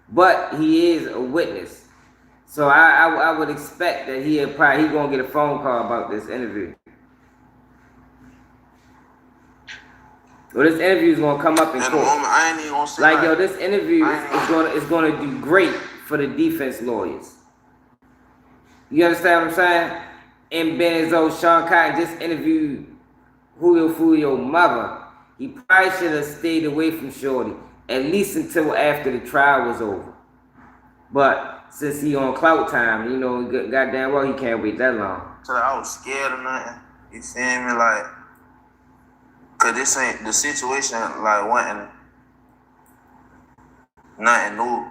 A: but he is a witness. So I would expect that he gonna get a phone call about this interview. Well, this interview is gonna come up in court.
I: I ain't even gonna say
A: like, yo, this interview is gonna do great for the defense lawyers. You understand what I'm saying? And Benzo, Sean Cotton just interviewed Julio Foolio's mother. He probably should have stayed away from Shorty, at least until after the trial was over. But since he on clout time, goddamn well he can't wait that long.
I: So I was scared of nothing. You feel me? Like, cause this ain't the situation. Like, wasn't nothing new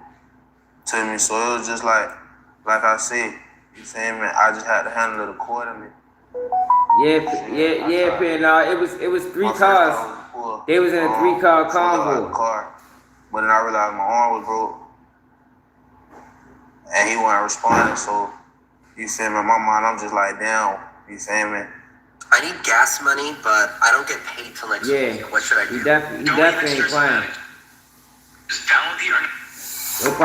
I: to me. So it was just like I said. You feel me? I just had to handle it accordingly.
A: No, it was 3 cars. They was in a 3-car convoy.
I: But then I realized my arm was broke, and he wasn't responding. So you feel me? In my mind, I'm just like, damn. You feel me?
H: I need gas money, but I don't get paid till next week. What should I do?
A: He definitely ain't playing.
H: Just download the earning.
A: You'll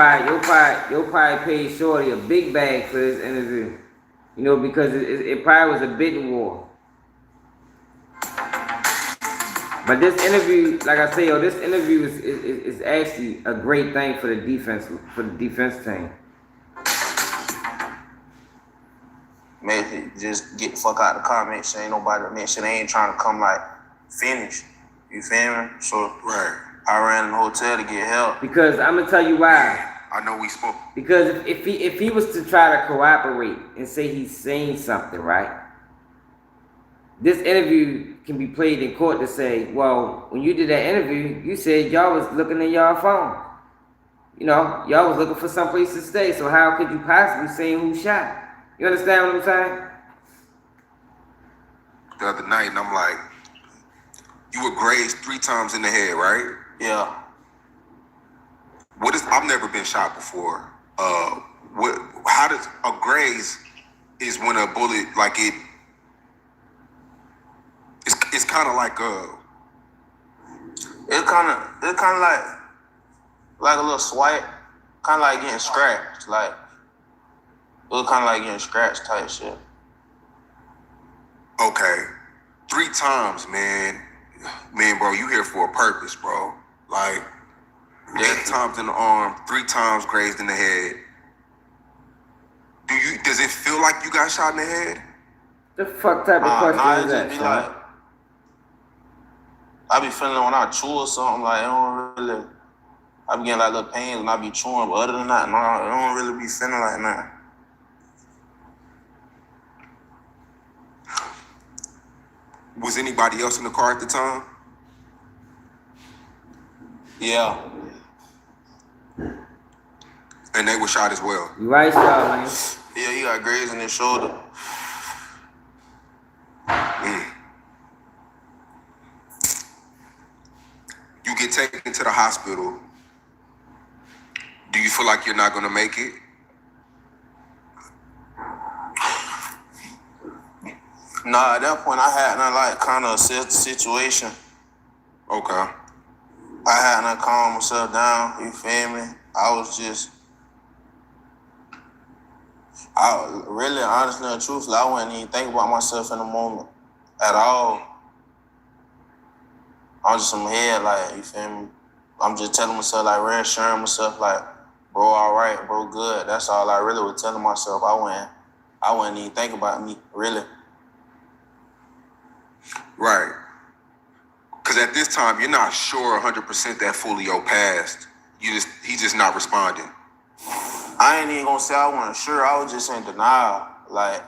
A: probably pay Shorty a big bag for this interview. Because it probably was a bidding war. But this interview, like I say, this interview is actually a great thing for the defense team.
I: Maybe just get the fuck out of the car, make sure ain't nobody, make sure they ain't trying to come like finish. You feel me? So I ran in the hotel to get help.
A: Because I'm gonna tell you why.
C: I know we spoke.
A: Because if he was to try to cooperate and say he's saying something, right? This interview can be played in court to say, well, when you did that interview, you said y'all was looking in y'all phone. You know, y'all was looking for someplace to stay, so how could you possibly say who shot? You understand what I'm saying?
C: The other night, and I'm like, you were grazed 3 times in the head, right?
I: Yeah.
C: What is? I've never been shot before. How does a graze is when a bullet like it? It's kind of like
I: It's kind of like a little swipe, kind of like getting scratched, like it was kind of like getting scratched type shit.
C: Okay, 3 times, man, bro, you here for a purpose, bro. Like 8 times in the arm, 3 times grazed in the head. Does it feel like you got shot in the head?
A: The fuck type of question is that,
I: be like, I be feeling when I chew or something, like, I be getting like little pains when I be chewing, but other than that, no, I don't really be feeling like that.
C: Was anybody else in the car at the time?
I: Yeah.
C: And they were shot as well?
A: You right, Charlene.
I: Yeah, he got grazed in his shoulder.
C: You get taken to the hospital. Do you feel like you're not going to make it?
I: Nah, at that point, I had not like kind of assess the situation.
C: Okay.
I: I had not calm myself down, you feel me? Really, honestly and truthfully, I wasn't even thinking about myself in the moment at all. I'm just in my head, like, you feel me? I'm just telling myself, like, reassuring myself, like, bro, all right, bro, good. That's all I really was telling myself. I wasn't even thinking about me, really.
C: Right. Because at this time, you're not sure 100% that Foolio passed. He's just not responding.
I: I ain't even gonna say I wasn't sure. I was just in denial. Like,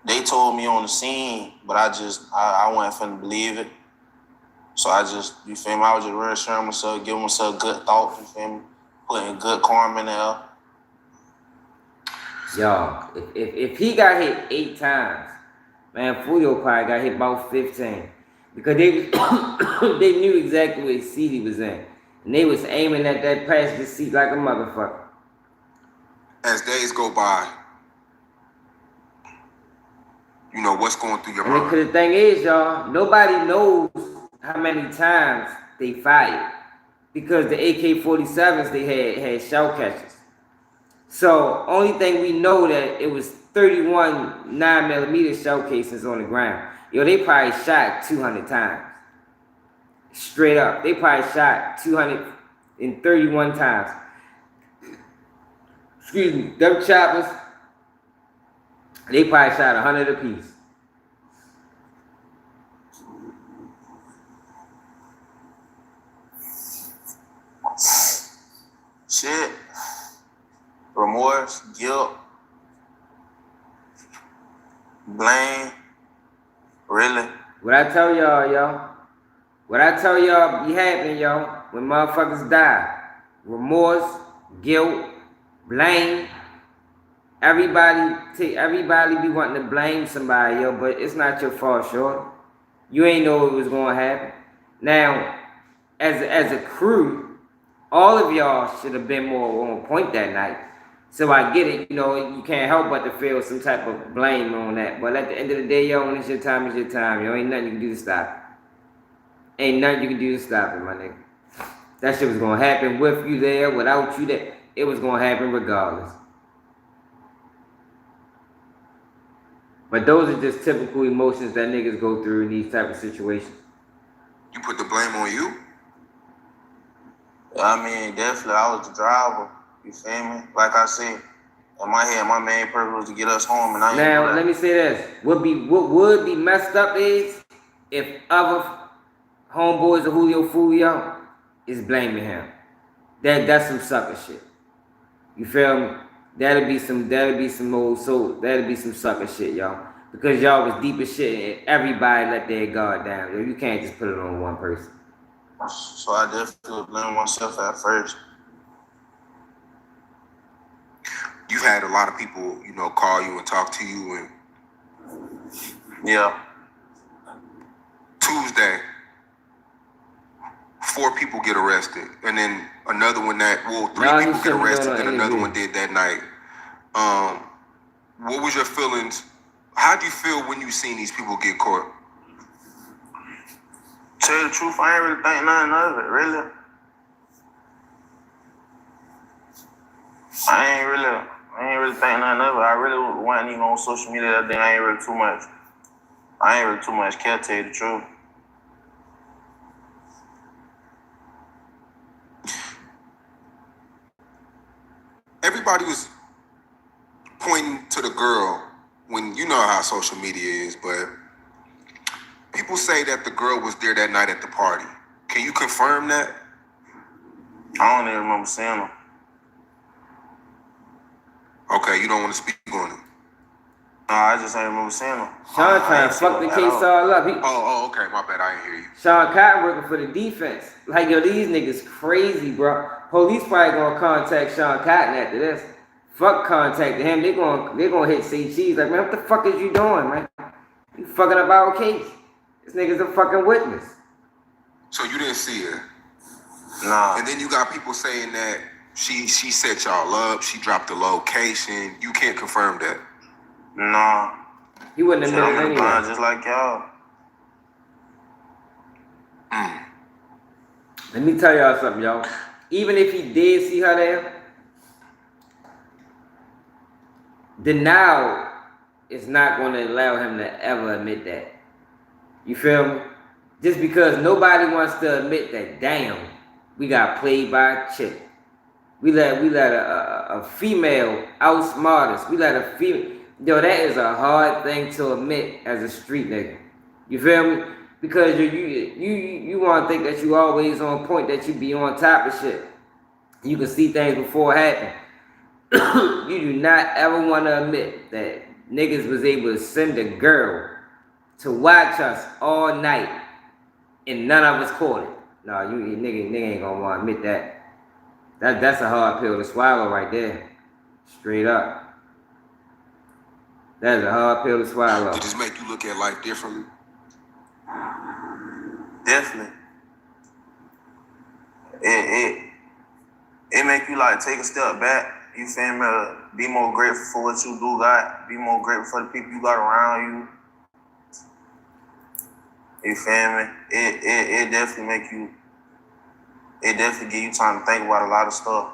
I: they told me on the scene, but I wasn't finna believe it. So you feel me? I was just reassuring myself, giving myself good thoughts, you feel me? Putting good karma in there.
A: Y'all, if he got hit 8 times, man, Foolio probably got hit about 15. Because they knew exactly what seat he was in. And they was aiming at that passenger seat like a motherfucker.
C: As days go by, you know, what's going through your mind?
A: Because the thing is, y'all, nobody knows how many times they fired. Because the AK-47s they had shell catchers. So, only thing we know that it was 31 9mm shell casings on the ground. Yo, they probably shot 200 times. Straight up. They probably shot 231 times. Excuse me. Them choppers, they probably shot 100 apiece.
I: Shit. Remorse, guilt, blame. Really?
A: What I tell y'all, what I tell y'all be happening, y'all, when motherfuckers die. Remorse, guilt, blame. Everybody be wanting to blame somebody, yo, but it's not your fault, short. You ain't know it was gonna happen. Now, as a crew, all of y'all should have been more on point that night. So I get it, you know, you can't help but to feel some type of blame on that. But at the end of the day, yo, when it's your time, it's your time, yo. Ain't nothing you can do to stop it. Ain't nothing you can do to stop it, my nigga. That shit was gonna happen with you there, without you there. It was gonna happen regardless. But those are just typical emotions that niggas go through in these type of situations.
C: You put the blame on you?
I: I mean, definitely, I was the driver. You feel me? Like I said, in my head, my main purpose was to get us home, and I ain't do
A: Now,
I: that.
A: let me say this. What would be messed up is if other homeboys of Julio Foolio is blaming him. That's some sucker shit. You feel me? That'll be some sucker shit, y'all. Because y'all was deep as shit and everybody let their guard down. Yo, you can't just put it on one person.
I: So I definitely blame myself at first.
C: You've had a lot of people, you know, call you and talk to you, and
I: Yeah.
C: Tuesday, 4 people get arrested, and then another one three
A: Nah, he
C: people get
A: shouldn't be
C: arrested,
A: doing
C: then
A: no
C: another
A: interview.
C: one did that night. What was your feelings? How do you feel when you seen these people get caught?
I: Tell you the truth, I ain't really think nothing of it, really. I ain't really think nothing of it. I really wasn't even on social media that day. I ain't really too much care, tell you the truth.
C: Everybody was pointing to the girl when you know how social media is, but people say that the girl was there that night at the party. Can you confirm that?
I: I don't even remember seeing her.
C: Okay, you don't want to speak on it.
I: No, I just ain't remember seeing her.
A: Sean trying to fuck the case all up.
C: Okay, my bad, I didn't hear you.
A: Sean Cotton working for the defense. Like, yo, these niggas crazy, bro. Police probably gonna contact Sean Cotton after this. Fuck contacting him. They gonna hit say cheese. Like, man, what the fuck is you doing, man? You fucking up our case. This nigga's a fucking witness.
C: So you didn't see her?
I: Nah.
C: And then you got people saying that she set y'all up, she dropped the location. You can't confirm that?
I: Nah.
A: He wouldn't have
I: I'm
A: known
I: in the blind
A: anyway.
I: just like y'all.
A: Let me tell y'all something, y'all. Even if he did see her there, denial is not going to allow him to ever admit that. You feel me? Just because nobody wants to admit that, damn, we got played by a chick. We let a female outsmart us. We let a female. Yo, that is a hard thing to admit as a street nigga. You feel me? Because you want to think that you always on point, that you be on top of shit. You can see things before it happen. You do not ever want to admit that niggas was able to send a girl to watch us all night and none of us caught it. No, you nigga ain't gonna want to admit that. That's a hard pill to swallow right there. Straight up. That is a hard pill to swallow.
C: Did this make you look at life differently?
I: Definitely. It make you like take a step back. You feel me? Be more grateful for what you do got. Be more grateful for the people you got around you. You feel me? It definitely make you. It definitely give you time to think about a lot of stuff.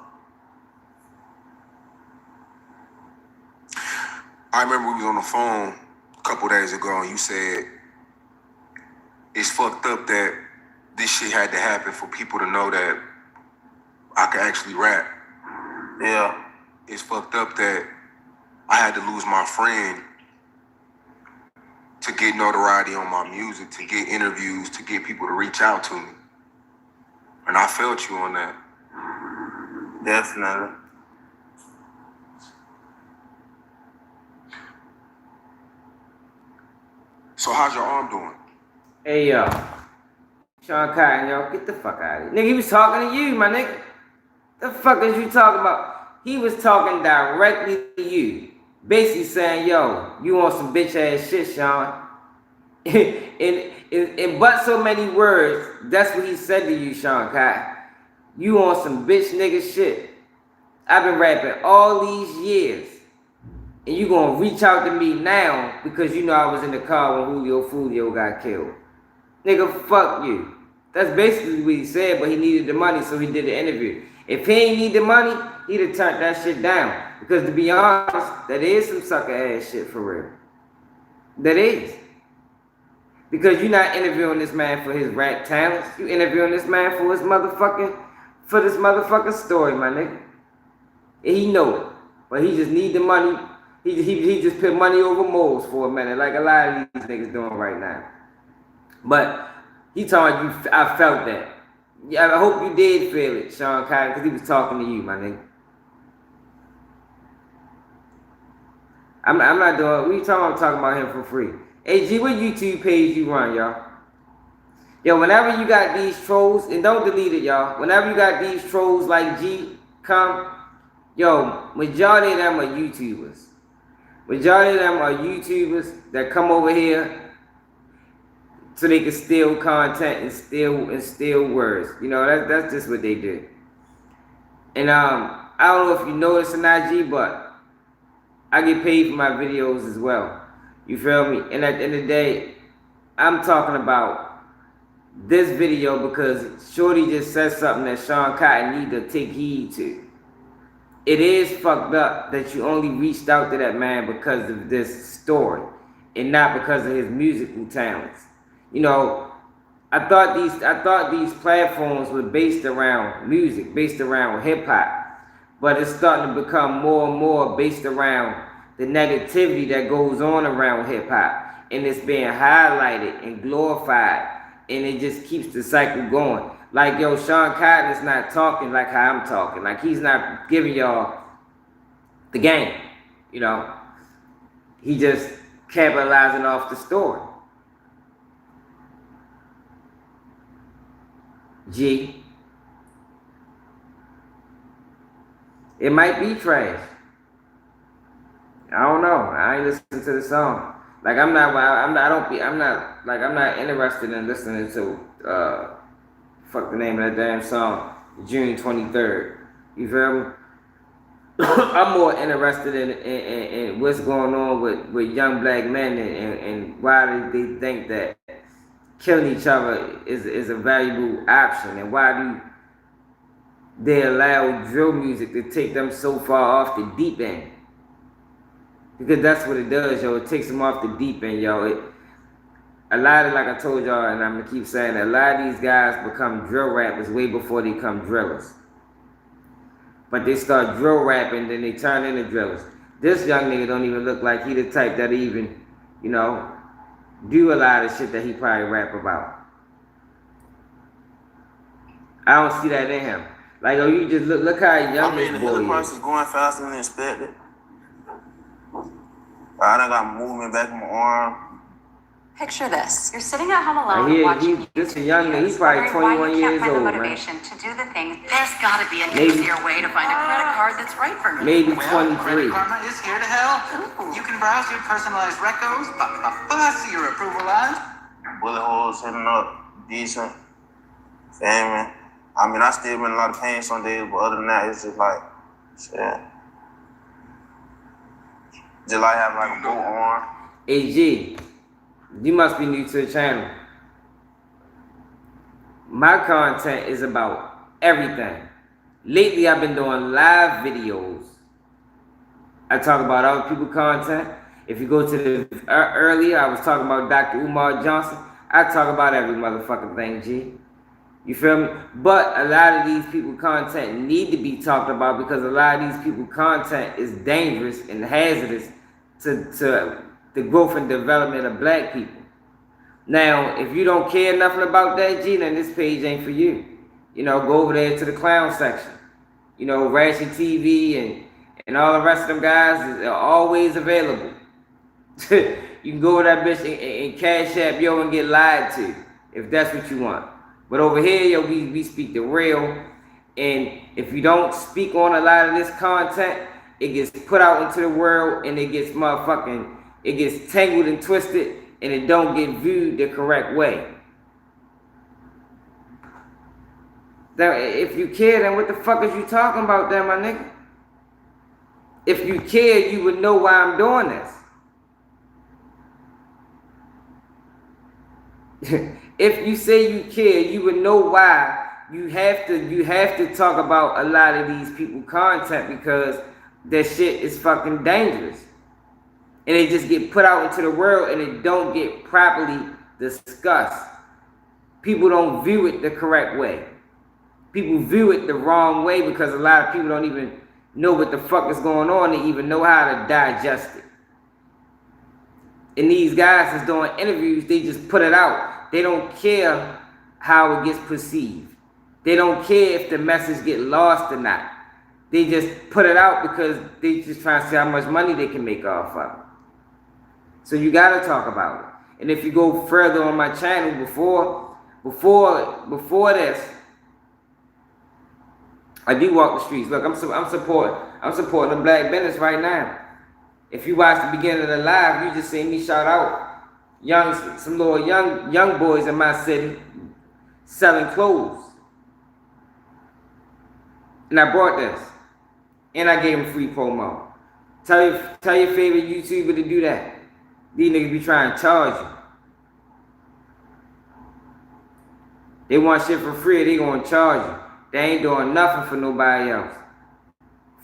C: I remember we was on the phone a couple days ago and you said it's fucked up that this shit had to happen for people to know that I could actually rap.
I: Yeah.
C: It's fucked up that I had to lose my friend to get notoriety on my music, to get interviews, to get people to reach out to me. And I felt you on that.
I: Definitely.
C: So how's your arm doing?
A: Hey, yo. Sean Cotton, yo, get the fuck out of here. Nigga, he was talking to you, my nigga. The fuck is you talking about? He was talking directly to you. Basically saying, yo, you on some bitch ass shit, Sean. in but so many words, that's what he said to you, Sean Cotton. You on some bitch nigga shit. I've been rapping all these years. And you gonna reach out to me now because you know I was in the car when Julio Foolio got killed. Nigga, fuck you. That's basically what he said, but he needed the money, so he did the interview. If he ain't need the money, he'd have turned that shit down. Because to be honest, that is some sucker ass shit for real. That is. Because you're not interviewing this man for his rap talents. You interviewing this man for his motherfucking story, my nigga. And he know it. But he just need the money. He just put money over morals for a minute, like a lot of these niggas doing right now. But he talking you, I felt that. Yeah, I hope you did feel it, Sean Cotton, because he was talking to you, my nigga. I'm not doing, what you talking about him for free. Hey, G, what YouTube page you run, y'all? Yo, whenever you got these trolls, and don't delete it, y'all. Whenever you got these trolls like G come, yo, majority of them are YouTubers. Majority of them are YouTubers that come over here so they can steal content and steal words. You know, that's just what they do. And I don't know if you noticed or not, G, but I get paid for my videos as well. You feel me? And at the end of the day, I'm talking about this video because Shorty just said something that Sean Cotton need to take heed to. It is fucked up that you only reached out to that man because of this story and not because of his musical talents. You know, I thought these platforms were based around music, based around hip hop. But it's starting to become more and more based around the negativity that goes on around hip hop. And it's being highlighted and glorified. And it just keeps the cycle going. Like, yo, Sean Cotton is not talking like how I'm talking. Like, he's not giving y'all the game. You know, he just capitalizing off the story. G. It might be trash. I don't know. I ain't listening to the song. Like I'm not interested in listening to fuck the name of that damn song, June 23rd. You feel me? I'm more interested in what's going on with young black men and why they think that killing each other is a valuable option, and why do they allow drill music to take them so far off the deep end. Because that's what it does, yo. It takes them off the deep end, yo. A lot of, like I told y'all, and I'm gonna keep saying that, a lot of these guys become drill rappers way before they become drillers. But they start drill rapping, then they turn into drillers. This young nigga don't even look like he the type that even, you know, do a lot of shit that he probably rap about. I don't see that in him. Like, oh, you just look how young this boy is.
I: The price is going faster than expected. I done got movement back in my arm.
J: Picture this. You're sitting at home alone watching
A: this a young nigga. He's probably 21 years old, man.
J: Motivation to do the things. There's got to be an easier way to find a credit card that's right for me.
A: Maybe 23.
K: Credit Karma is here to help. Ooh. You can browse your personalized recos, see your approval lines.
I: Bullet holes hitting up decent. Famine. I mean, I still been in a lot of pain some days, but other than that, it's just like, shit. Just like having like a boat arm.
A: Hey, G, you must be new to the channel. My content is about everything. Lately, I've been doing live videos. I talk about other people's content. If you go to the earlier, I was talking about Dr. Umar Johnson. I talk about every motherfucking thing, G. You feel me? But a lot of these people's content need to be talked about because a lot of these people's content is dangerous and hazardous to the growth and development of black people. Now, if you don't care nothing about that, G, then this page ain't for you. You know, go over there to the clown section. You know, Ratchet TV and all the rest of them guys are always available. You can go over that bitch and cash app yo and get lied to if that's what you want. But over here, yo, we speak the real. And if you don't speak on a lot of this content, it gets put out into the world and it gets it gets tangled and twisted and it don't get viewed the correct way. Now, if you care, then what the fuck is you talking about then, my nigga? If you care, you would know why I'm doing this. If you say you care, you would know why you have to talk about a lot of these people's content because that shit is fucking dangerous. And it just get put out into the world and it don't get properly discussed. People don't view it the correct way. People view it the wrong way because a lot of people don't even know what the fuck is going on to even know how to digest it. And these guys that's doing interviews, they just put it out. They don't care how it gets perceived. They don't care if the message get lost or not. They just put it out because they just trying to see how much money they can make off of it. So you gotta talk about it. And if you go further on my channel before this, I do walk the streets. Look, I'm supporting the black business right now. If you watch the beginning of the live, you just see me shout out some little young boys in my city selling clothes. And I brought this. And I gave them free promo. Tell your favorite YouTuber to do that. These niggas be trying to charge you. They want shit for free, they gonna charge you. They ain't doing nothing for nobody else.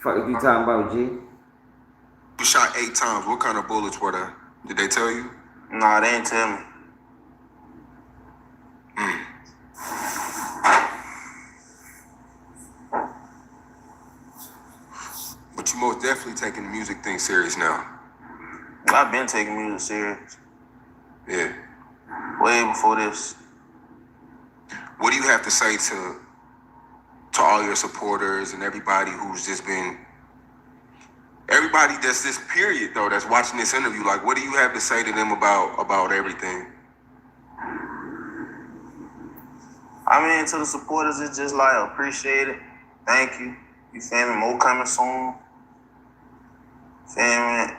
A: Fuck is you talking about, G?
C: You shot 8 times. What kind of bullets were there? Did they tell you?
I: Nah, they didn't tell me.
C: But you most definitely taking the music thing serious now.
I: I've been taking music serious.
C: Yeah.
I: Way before this.
C: What do you have to say to all your supporters and everybody who's just been, everybody that's this period though, that's watching this interview? Like, what do you have to say to them about everything?
I: I mean, to the supporters, it's just like, appreciate it. Thank you. You feel me? More coming soon. Feel me?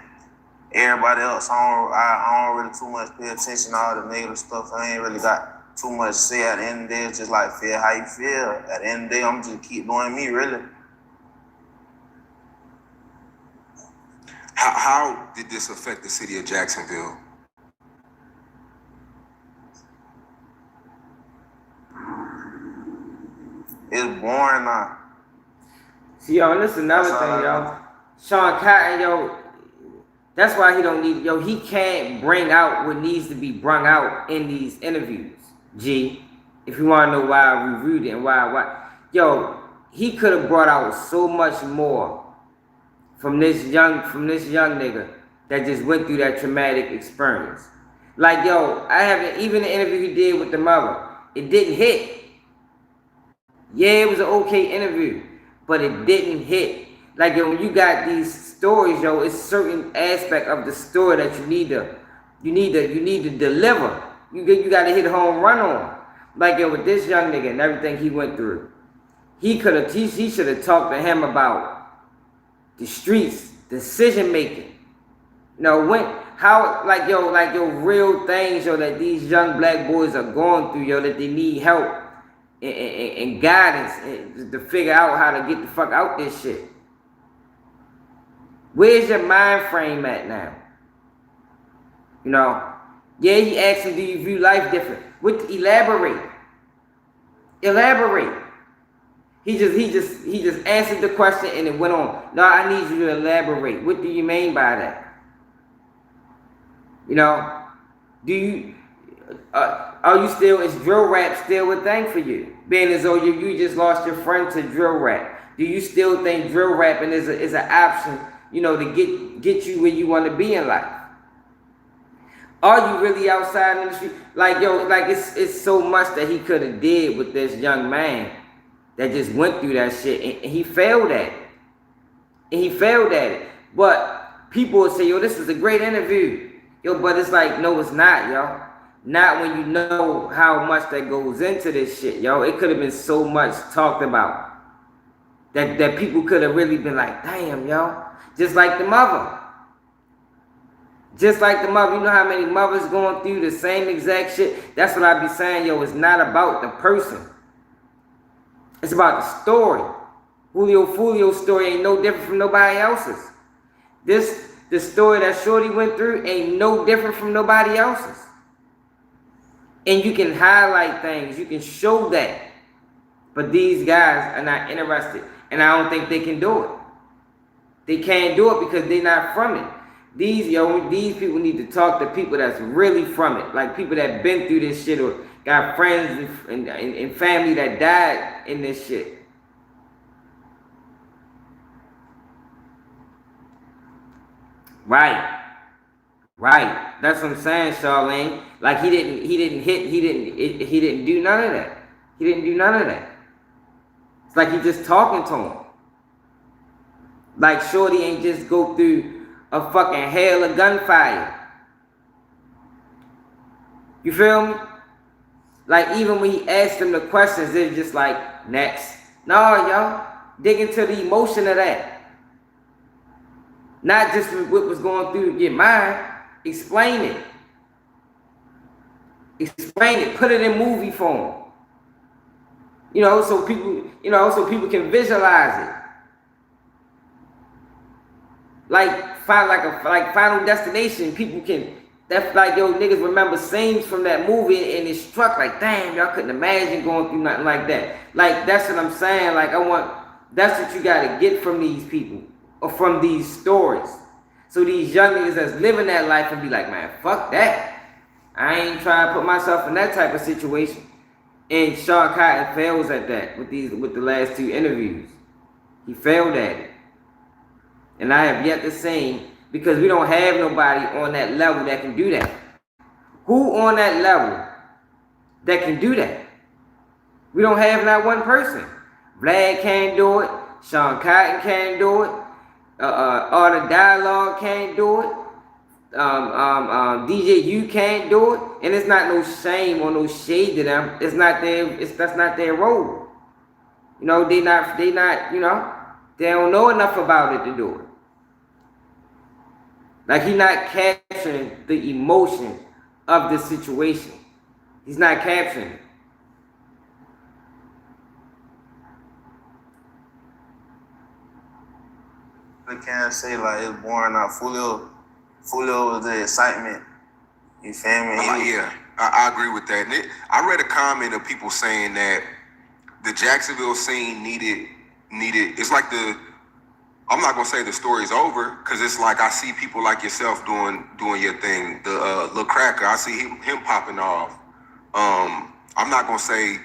I: Everybody else, I don't really too much pay attention to all the negative stuff. I ain't really got too much to say. At the end of the day, it's just like, feel how you feel. At the end of the day, I'm just keep doing me, really.
C: How did this affect the city of Jacksonville?
I: It's boring now.
A: See, yo, and this is another thing, yo. Sean Cotton, yo, that's why he don't need, yo, he can't bring out what needs to be brung out in these interviews, G. If you want to know why I reviewed it and why. Yo, he could have brought out so much more from this young nigga that just went through that traumatic experience. Like, yo, I haven't, even the interview he did with the mother, it didn't hit. Yeah, it was an okay interview, but it didn't hit. Like, yo, when you got these stories, yo, it's certain aspect of the story that you need to deliver. You got to hit a home run on. Like, yo, with this young nigga and everything he went through, he should have talked to him about the streets, decision making. You know, like yo, real things, yo, that these young black boys are going through, yo, that they need help and guidance to figure out how to get the fuck out this shit. Where's your mind frame at now? You know, yeah, he asked him, do you view life different? Elaborate. He just answered the question and it went on. No, I need you to elaborate. What do you mean by that? You know, are you still, is drill rap still a thing for you? Being as though you just lost your friend to drill rap. Do you still think drill rapping is an option, you know, to get you where you want to be in life? Are you really outside in the street? Like, yo, like it's so much that he could have did with this young man that just went through that shit and he failed at it. But people will say, yo, this was a great interview. Yo, but it's like, no, it's not, yo. Not when you know how much that goes into this shit, yo. It could have been so much talked about that people could have really been like, damn, yo. Just like the mother. You know how many mothers going through the same exact shit? That's what I be saying, yo. It's not about the person. It's about the story. Julio Foolio's story ain't no different from nobody else's. The story that Shorty went through ain't no different from nobody else's. And you can highlight things. You can show that. But these guys are not interested. And I don't think they can do it. They can't do it because they're not from it. These people need to talk to people that's really from it, like people that been through this shit or got friends and family that died in this shit. Right. That's what I'm saying, Charlene. Like he didn't do none of that. He didn't do none of that. It's like he just talking to him. Like Shorty ain't just go through a fucking hail of gunfire. You feel me? Like even when he asked them the questions, they're just like, next. No, y'all. Dig into the emotion of that. Not just what was going through your mind. Explain it. Explain it. Put it in movie form. So people can visualize it. Like Final Destination, people can. That's like, yo, niggas remember scenes from that movie and it struck like, damn, y'all couldn't imagine going through nothing like that. Like, that's what I'm saying. Like, that's what you gotta get from these people or from these stories. So these young niggas that's living that life and be like, man, fuck that. I ain't trying to put myself in that type of situation. And Sean Cotton fails at that with the last two interviews. He failed at it. And I have yet to see, because we don't have nobody on that level that can do that. Who on that level that can do that? We don't have not one person. Vlad can't do it. Sean Cotton can't do it. All the Dialogue can't do it. DJ U can't do it. And it's not no shame or no shade to them. That's not their role. They not, they don't know enough about it to do it. Like, he's not capturing the emotion of the situation. He's not capturing it.
I: I can't say like it's boring now. Foolio was the excitement. You feel me?
C: Yeah, I agree with that. And I read a comment of people saying that the Jacksonville scene needed. It's like I'm not gonna say the story's over, because it's like I see people like yourself doing your thing. The Lil Cracker, I see him popping off. I'm not gonna say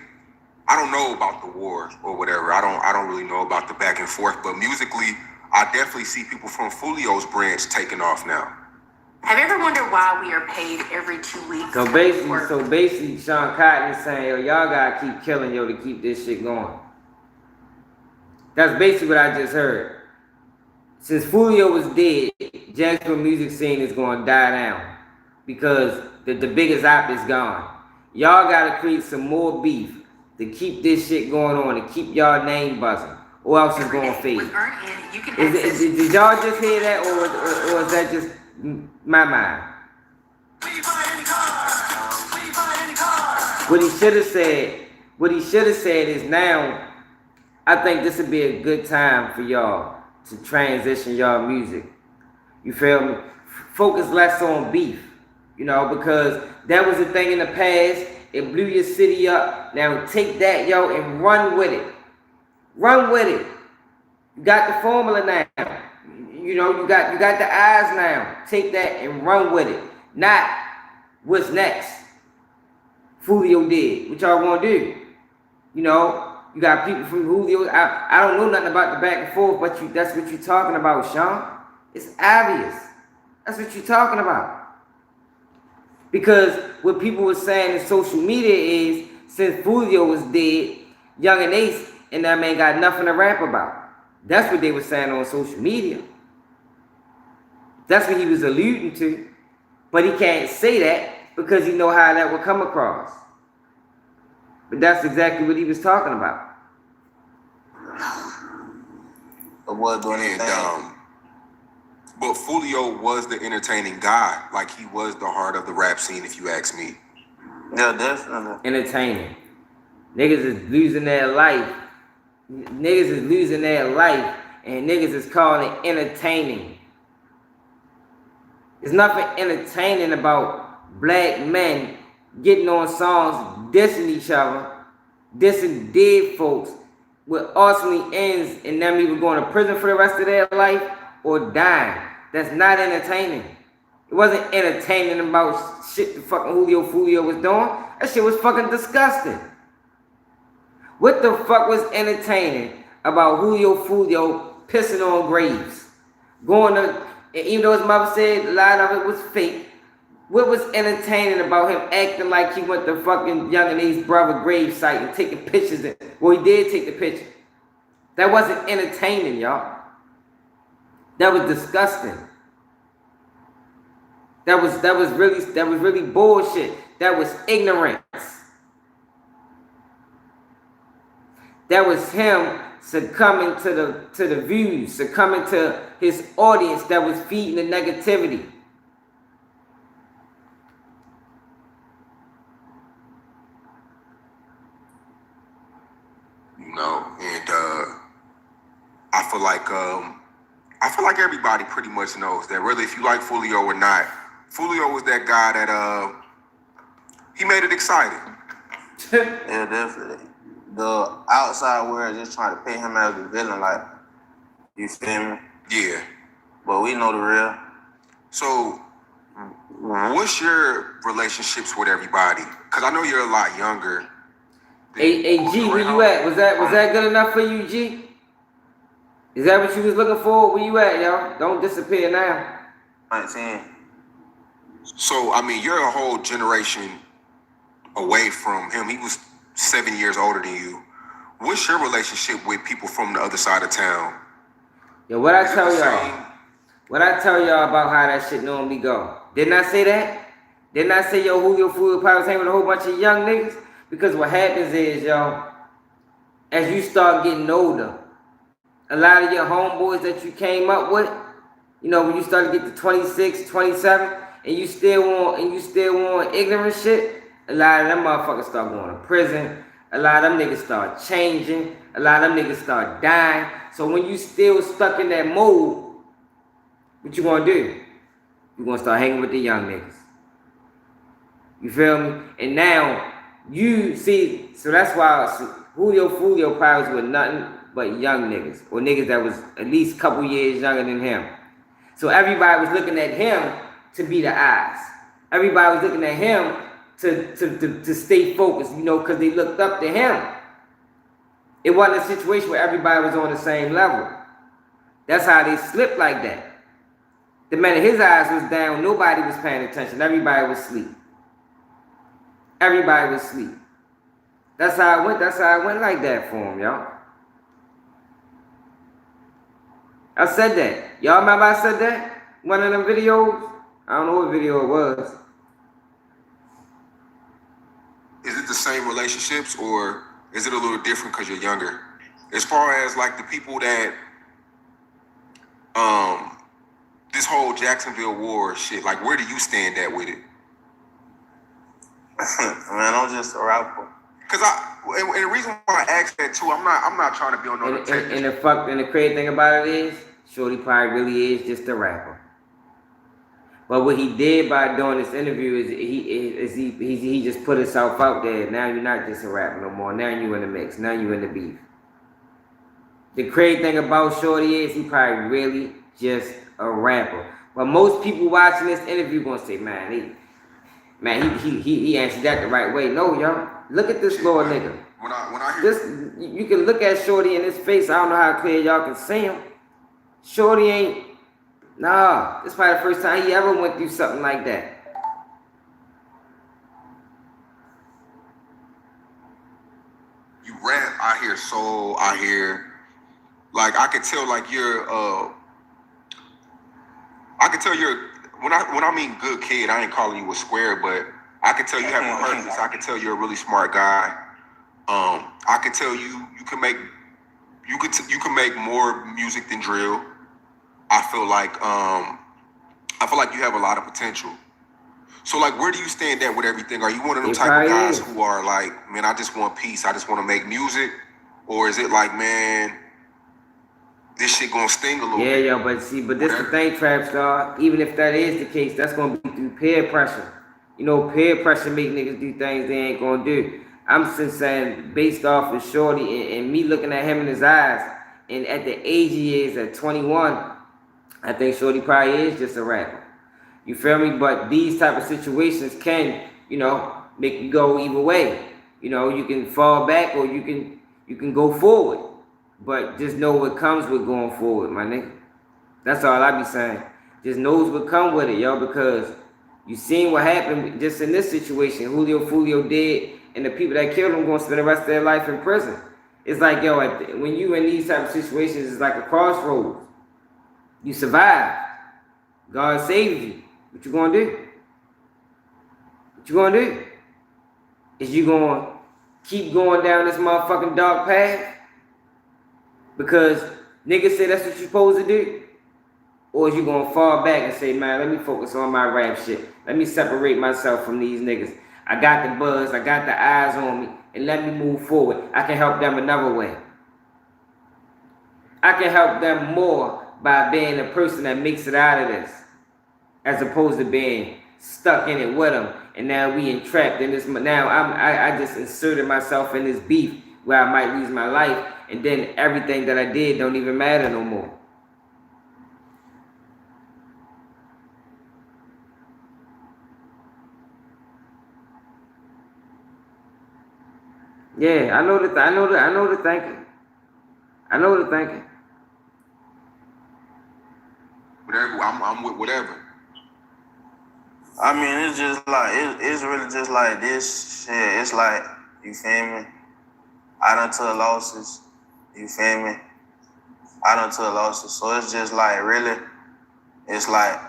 C: I don't know about the war or whatever. I don't really know about the back and forth, but musically, I definitely see people from Foolio's branch taking off now.
J: Have you ever wondered why we are paid every 2 weeks?
A: So basically, Sean Cotton is saying, yo, y'all gotta keep killing, yo, to keep this shit going. That's basically what I just heard. Since Foolio was dead, Jacksonville music scene is going to die down because the biggest op is gone. Y'all got to create some more beef to keep this shit going on and keep y'all name buzzing, or else it's going to fade. Did y'all just hear that, or is that just my mind? What he should have said is, now I think this would be a good time for y'all to transition y'all music. You feel me? Focus less on beef, because that was a thing in the past. It blew your city up. Now take that, yo, and run with it. Run with it. You got the formula now. You got the eyes now. Take that and run with it. Not what's next. Foolio did. What y'all gonna do? You got people from Julio. I don't know nothing about the back and forth, but that's what you're talking about, Sean. It's obvious. That's what you're talking about. Because what people were saying in social media is, since Julio was dead, Young and Ace and that man got nothing to rap about. That's what they were saying on social media. That's what he was alluding to. But he can't say that because he know how that would come across. But that's exactly what he was talking about.
I: It was doing anything.
C: But Foolio was the entertaining guy. Like, he was the heart of the rap scene, if you ask me.
I: Yeah, definitely.
A: Entertaining. Niggas is losing their life. And niggas is calling it entertaining. There's nothing entertaining about black men getting on songs, dissing each other, dissing dead folks, what ultimately ends in them either going to prison for the rest of their life or dying. that's not entertaining. It wasn't entertaining about shit the fucking Julio Foolio was doing. That shit was fucking disgusting. What the fuck was entertaining about Julio Foolio pissing on graves? Going to, even though his mother said a lot of it was fake, what was entertaining about him acting like he went to fucking Young and A's brother grave site and taking pictures? Well, he did take the picture. That wasn't entertaining, y'all. That was disgusting. That was really bullshit. That was ignorance. That was him succumbing to the views, succumbing to his audience that was feeding the negativity.
C: You know, and I feel like everybody pretty much knows that whether if you like Foolio or not, Foolio was that guy that he made it exciting.
I: Yeah, definitely. The outside world just trying to paint him as the villain, like, you feel me?
C: Yeah.
I: But we know the real.
C: So, what's your relationships with everybody? Because I know you're a lot younger.
A: Hey, G, where you at? Was that good enough for you, G? Is that what you was looking for? Where you at, y'all? Don't disappear now.
I: 19.
C: So, I mean, you're a whole generation away from him. He was 7 years older than you. What's your relationship with people from the other side of town?
A: Yo, what I tell y'all about how that shit normally go? Didn't I say that? Didn't I say, yo, Julio Foolio probably was hanging with a whole bunch of young niggas? Because what happens is, y'all, as you start getting older, a lot of your homeboys that you came up with, you know, when you start to get to 26, 27, and you still want ignorant shit, a lot of them motherfuckers start going to prison. A lot of them niggas start changing. A lot of them niggas start dying. So when you still stuck in that mode, what you gonna do? You gonna start hanging with the young niggas. You feel me? And now, you see, so that's why Julio Foolio probably was with nothing but young niggas. Or niggas that was at least a couple years younger than him. So everybody was looking at him to be the eyes. Everybody was looking at him to stay focused, you know, because they looked up to him. It wasn't a situation where everybody was on the same level. That's how they slipped like that. The minute his eyes was down, nobody was paying attention. Everybody was asleep. Everybody was asleep. That's how it went. That's how it went like that for him, y'all. I said that. Y'all remember I said that? One of them videos? I don't know what video it was.
C: Is it the same relationships or is it a little different because you're younger? As far as like the people that, this whole Jacksonville war shit, like where do you stand at with it?
I: Man, I'm just a rapper.
C: Cause and the reason why I asked that too, I'm not trying to be on no
A: and the crazy thing about it is, Shorty probably really is just a rapper. But what he did by doing this interview is he just put himself out there. Now you're not just a rapper no more. Now you in the mix. Now you in the beef. The crazy thing about Shorty is he probably really just a rapper. But most people watching this interview gonna say, man, he answered that the right way. No, y'all. Look at this little nigga.
C: When I hear
A: this, you can look at Shorty in his face. I don't know how clear y'all can see him. Shorty ain't. Nah, this is probably the first time he ever went through something like that.
C: You rap, I hear soul, I hear, like I could tell like you're, I could tell you're, when I mean good kid, I ain't calling you a square, but I could tell you have a purpose. I could tell you're a really smart guy. I could tell you can make more music than drill. I feel like you have a lot of potential. So like, where do you stand at with everything? Are you one of them type of guys who are like, man, I just want peace. I just want to make music, or is it like, man, this shit gonna sting a little bit?
A: Yeah, but this the thing, Trap Star. Even if that is the case, that's gonna be through peer pressure. You know, peer pressure make niggas do things they ain't gonna do. I'm just saying, based off of Shorty and me looking at him in his eyes, and at the age he is at 21, I think Shorty probably is just a rapper. You feel me? But these type of situations can, you know, make you go either way. You know, you can fall back or you can go forward. But just know what comes with going forward, my nigga. That's all I be saying. Just knows what come with it, yo, because you seen what happened just in this situation. Julio Foolio did, and the people that killed him going to spend the rest of their life in prison. It's like, yo, when you in these type of situations, it's like a crossroads. You survived. God saved you. What you gonna do? What you gonna do? Is you gonna keep going down this motherfucking dark path? Because niggas say that's what you supposed to do? Or is you gonna fall back and say, man, let me focus on my rap shit. Let me separate myself from these niggas. I got the buzz, I got the eyes on me, and let me move forward. I can help them another way. I can help them more by being a person that makes it out of this, as opposed to being stuck in it with them. And now we entrapped in this. Now I just inserted myself in this beef where I might lose my life, and then everything that I did don't even matter no more. Yeah, I know the thinking. I know the thinking.
C: Whatever, I'm with whatever.
I: I mean, it's just like, it's really just like this shit. It's like, you feel me? I done took losses. You feel me? I done took losses. So it's just like, really, it's like,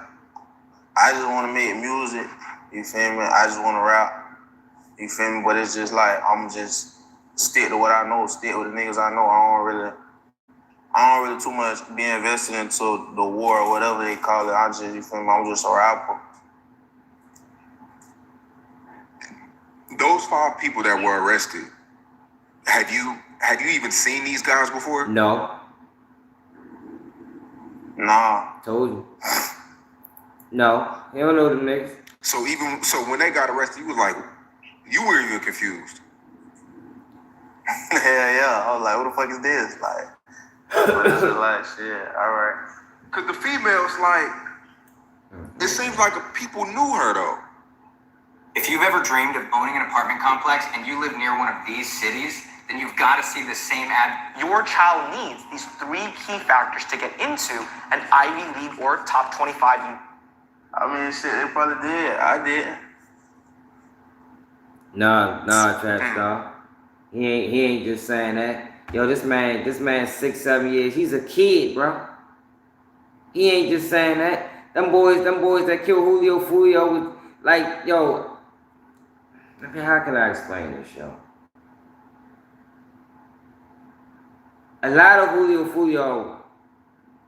I: I just want to make music. You feel me? I just want to rap. You feel me? But it's just like, I'm just stick to what I know, stick with the niggas I know. I don't really too much be invested into the war or whatever they call it. You feel me? I'm just a rapper.
C: Those 5 people that were arrested, had you even seen these guys before?
A: No.
I: Nah.
A: Told you. No. You don't know them niggas.
C: So when they got arrested, you were even confused.
I: Hell yeah. I was like, what the fuck is this? Like, but it's just like, shit, all right.
C: Because the females, it seems like people knew her, though.
K: If you've ever dreamed of owning an apartment complex and you live near one of these cities, then you've got to see the same ad.
F: Your child needs these 3 key factors to get into an Ivy League or top 25.
I: I mean, shit, they probably did. I did.
A: Nah, Trap Star. He ain't just saying that. Yo, this man 6-7 years. He's a kid, bro. He ain't just saying that. Them boys that killed Julio Foolio was like, yo. I mean, how can I explain this, yo? A lot of Julio Foolio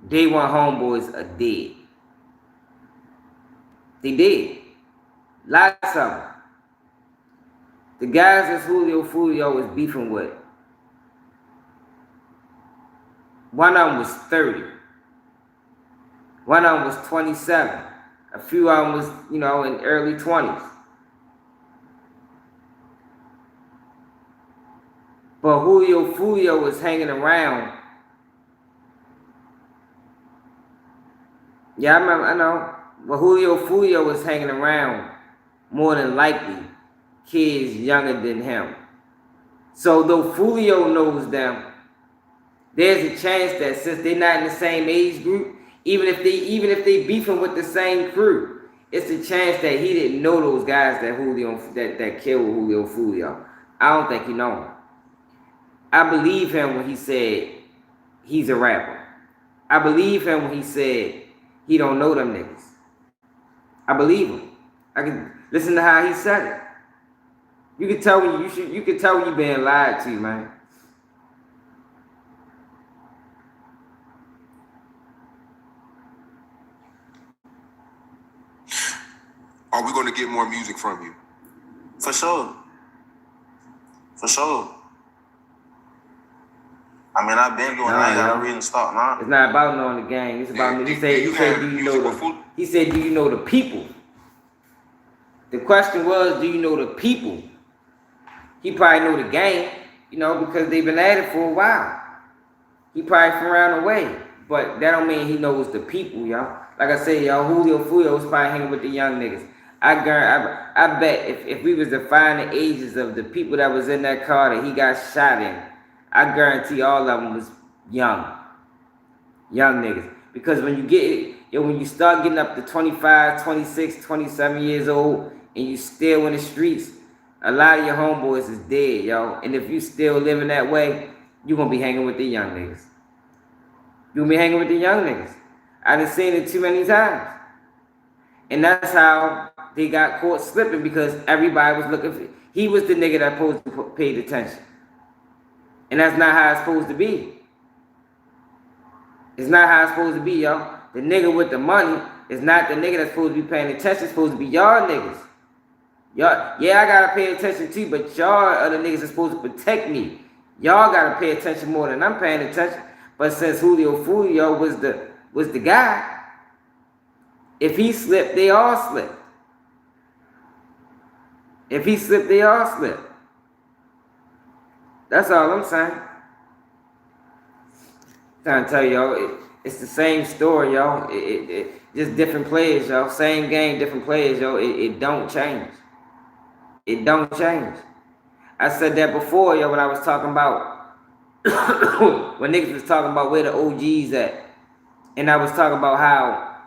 A: day one homeboys are dead. They did. Lots of them. The guys that Julio Foolio was beefing with, one of them was 30. One of them was 27. A few of them was, in early 20s. But Julio Foolio was hanging around. Yeah, I know. But Julio Foolio was hanging around, more than likely, kids younger than him. So though Foolio knows them, there's a chance that since they're not in the same age group, even if they beefing with the same crew, it's a chance that he didn't know those guys that killed Julio Foolio. I don't think he know them. I believe him when he said he's a rapper. I believe him when he said he don't know them niggas. I believe him. I can listen to how he said it. You can tell when you can tell when you being lied to, man.
C: Are we going to get more music from you?
I: For sure. For sure. I mean, I've been doing it. I ain't got no reason to stop now.
A: It's not about knowing the gang. It's about me. He said, do you know the people? The question was, do you know the people? He probably know the gang, because they've been at it for a while. He probably from around the way. but that don't mean he knows the people, y'all. Like I said, y'all, Julio Foolio was probably hanging with the young niggas. I bet if we was to find the ages of the people that was in that car that he got shot in, I guarantee all of them was young niggas. Because when when you start getting up to 25, 26, 27 years old, and you still in the streets, a lot of your homeboys is dead, yo. And if you still living that way, you gonna be hanging with the young niggas. You gonna be hanging with the young niggas. I done seen it too many times. And that's how they got caught slipping, because everybody was looking for. He was the nigga that supposed to paid attention. And that's not how it's supposed to be. It's not how it's supposed to be, y'all. The nigga with the money is not the nigga that's supposed to be paying attention. It's supposed to be y'all niggas. Y'all, yeah, I gotta pay attention too, but y'all are the niggas that's supposed to protect me. Y'all gotta pay attention more than I'm paying attention. But since Julio Foolio was the guy, if he slipped, they all slipped. If he slipped, they all slipped. That's all I'm saying. I'm trying to tell y'all, it's the same story, y'all. It just different players, y'all. Same game, different players, y'all. It don't change. It don't change. I said that before, yo, when I was talking about when niggas was talking about where the OGs at. And I was talking about how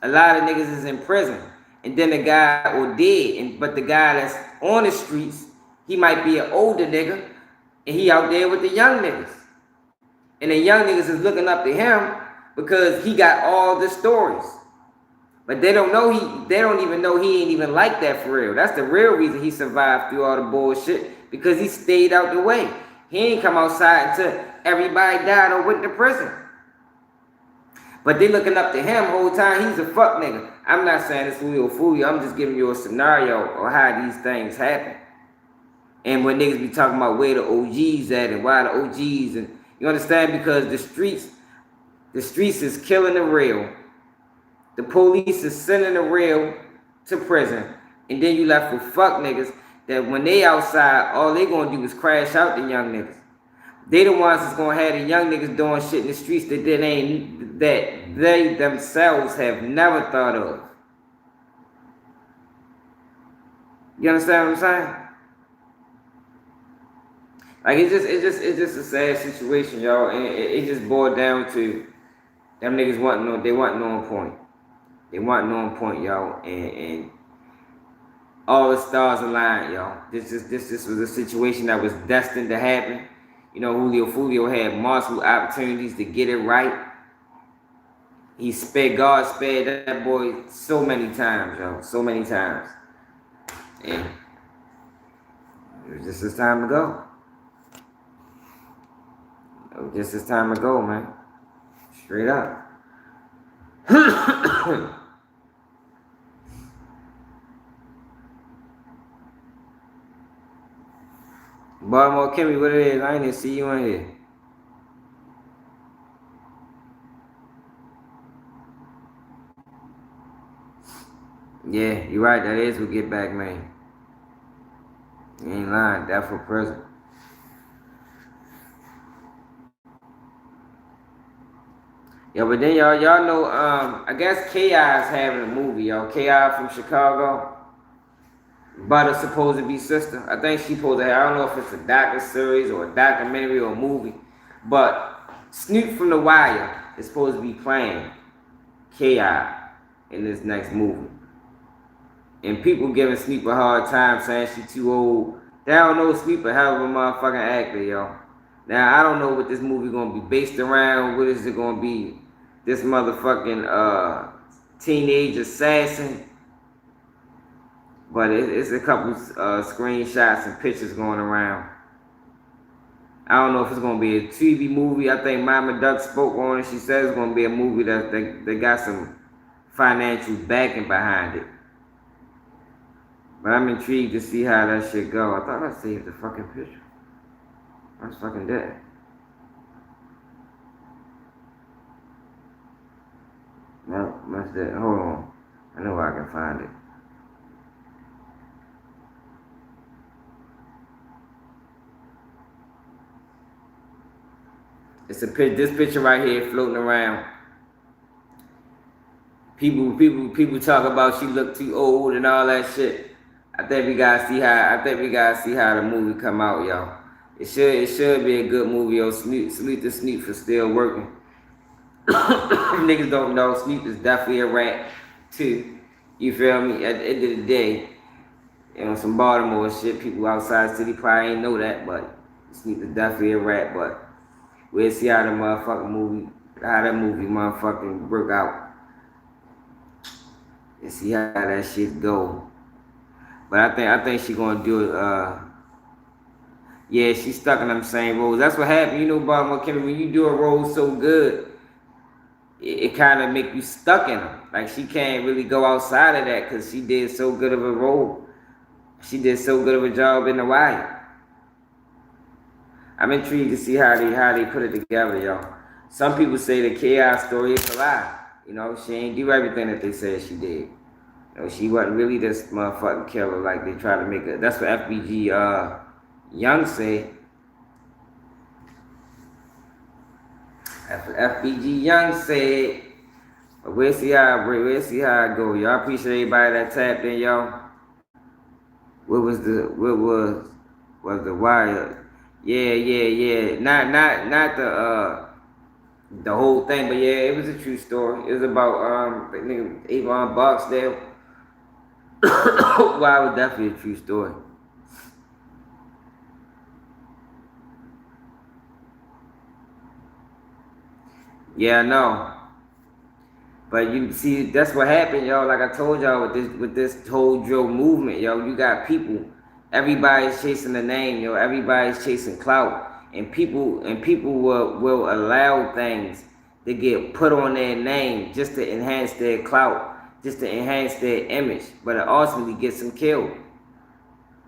A: a lot of niggas is in prison. And then the guy or dead. But the guy that's on the streets, he might be an older nigga. And he out there with the young niggas. And the young niggas is looking up to him because he got all the stories. But they don't even know he ain't even like that for real. That's the real reason he survived through all the bullshit, because he stayed out the way. He ain't come outside until everybody died or went to prison. But they looking up to him the whole time. He's a fuck nigga. I'm not saying it's Julio Foolio. I'm just giving you a scenario of how these things happen. And when niggas be talking about where the OGs at and why the OGs, and you understand, because the streets is killing the real. The police is sending the real to prison. And then you left with fuck niggas that when they outside, all they gonna do is crash out the young niggas. They the ones that's gonna have the young niggas doing shit in the streets that they themselves have never thought of. You understand what I'm saying? Like it's just a sad situation, y'all. And it just boiled down to them niggas they wasn't on point. They weren't on point, y'all, and all the stars aligned, y'all. This was a situation that was destined to happen. You know, Julio Foolio had multiple opportunities to get it right. God spared that boy so many times, y'all, so many times. And it was just his time to go. It was just his time to go, man. Straight up. Baltimore Kimmy, what it is? I ain't even see you in here. Yeah, you're right. That is what Get Back, man. You ain't lying. Death for prison. Yeah, but then y'all know, I guess K.I. is having a movie, y'all. K.I. from Chicago. Butter's supposed to be sister. I think she supposed to have, I don't know if it's a docu-series or a documentary or a movie. But Snoop from The Wire is supposed to be playing K.I. in this next movie. And people giving Snoop a hard time saying she too old. They don't know Snoop a hell of a motherfucking actor, yo. Now, I don't know what this movie gonna be based around. What is it gonna be? This motherfucking teenage assassin. But it's a couple screenshots and pictures going around. I don't know if it's going to be a TV movie. I think Mama Duck spoke on it. She said it's going to be a movie that got some financial backing behind it. But I'm intrigued to see how that shit go. I thought I saved the fucking picture. That's fucking dead. No, that's dead. Hold on. I know where I can find it. It's a this picture right here floating around. People talk about she look too old and all that shit. I think we gotta see how the movie come out, y'all. It should be a good movie, yo. Salute to Snoop for still working. Niggas don't know, Snoop is definitely a rat too. You feel me? At the end of the day, you know, some Baltimore shit, people outside the city probably ain't know that, but Snoop is definitely a rat. But we'll see how that movie motherfucking work out. And see how that shit go. But I think she gonna do it. Yeah, she's stuck in them same roles. That's what happened. You know, Baltimore Kimmy, when you do a role so good, it kind of make you stuck in them. Like she can't really go outside of that because she did so good of a role. She did so good of a job in The Wire. I'm intrigued to see how they put it together, y'all. Some people say the chaos story is a lie. You know, she ain't do everything that they said she did. You know, she wasn't really this motherfucking killer like they try to make it. That's what FBG Young said. That's what FBG Young said. But we'll see how it go. Y'all appreciate everybody that tapped in, y'all. What was the Wire? Yeah. Not the whole thing, but yeah, it was a true story. It was about the nigga Avon Barksdale. Wire was definitely a true story. Yeah, I know. But you see, that's what happened, y'all. Like I told y'all with this whole drill movement, yo. You got people. Everybody's chasing the name, yo. Everybody's chasing clout, and people will allow things to get put on their name just to enhance their clout, just to enhance their image. But it ultimately gets them killed.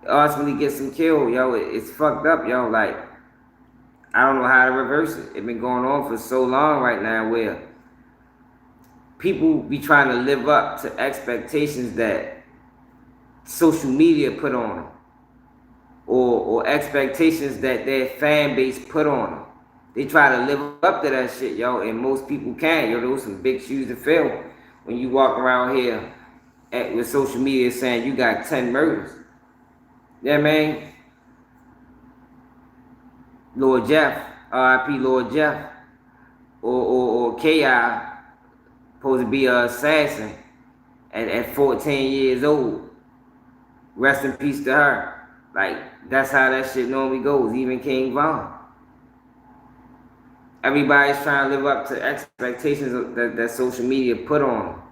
A: Yo. It's fucked up, yo. Like I don't know how to reverse it. It's been going on for so long right now where people be trying to live up to expectations that social media put on them, or expectations that their fan base put on them. They try to live up to that shit, yo, and most people can't. Yo, those some big shoes to fill when you walk around here with social media saying you got 10 murders. Yeah, man. Lord Jeff, R.I.P. Lord Jeff, or K.I. supposed to be an assassin at 14 years old. Rest in peace to her. Like, that's how that shit normally goes, even King Von. Everybody's trying to live up to expectations that social media put on them.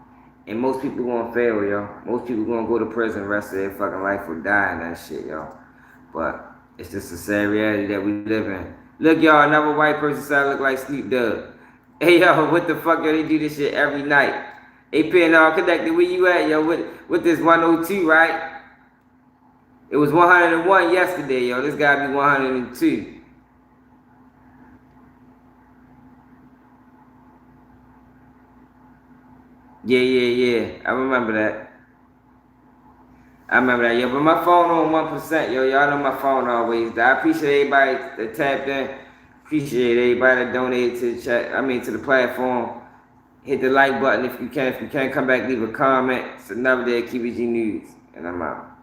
A: And most people gonna fail, yo. Most people gonna go to prison the rest of their fucking life or die in that shit, yo. But it's just a sad reality that we live in. Look, y'all, another white person said I look like Snoop Dogg. Hey, yo, what the fuck, yo? They do this shit every night. Hey, PNR Connected, where you at, yo? With this 102, right? It was 101 yesterday, yo. This gotta be 102. Yeah. I remember that. Yo. But my phone on 1%, yo. Y'all know my phone always. I appreciate everybody that tapped in. Appreciate everybody that donated to the chat. To the platform. Hit the like button if you can. If you can't, come back, leave a comment. It's another day of KBG News. And I'm out.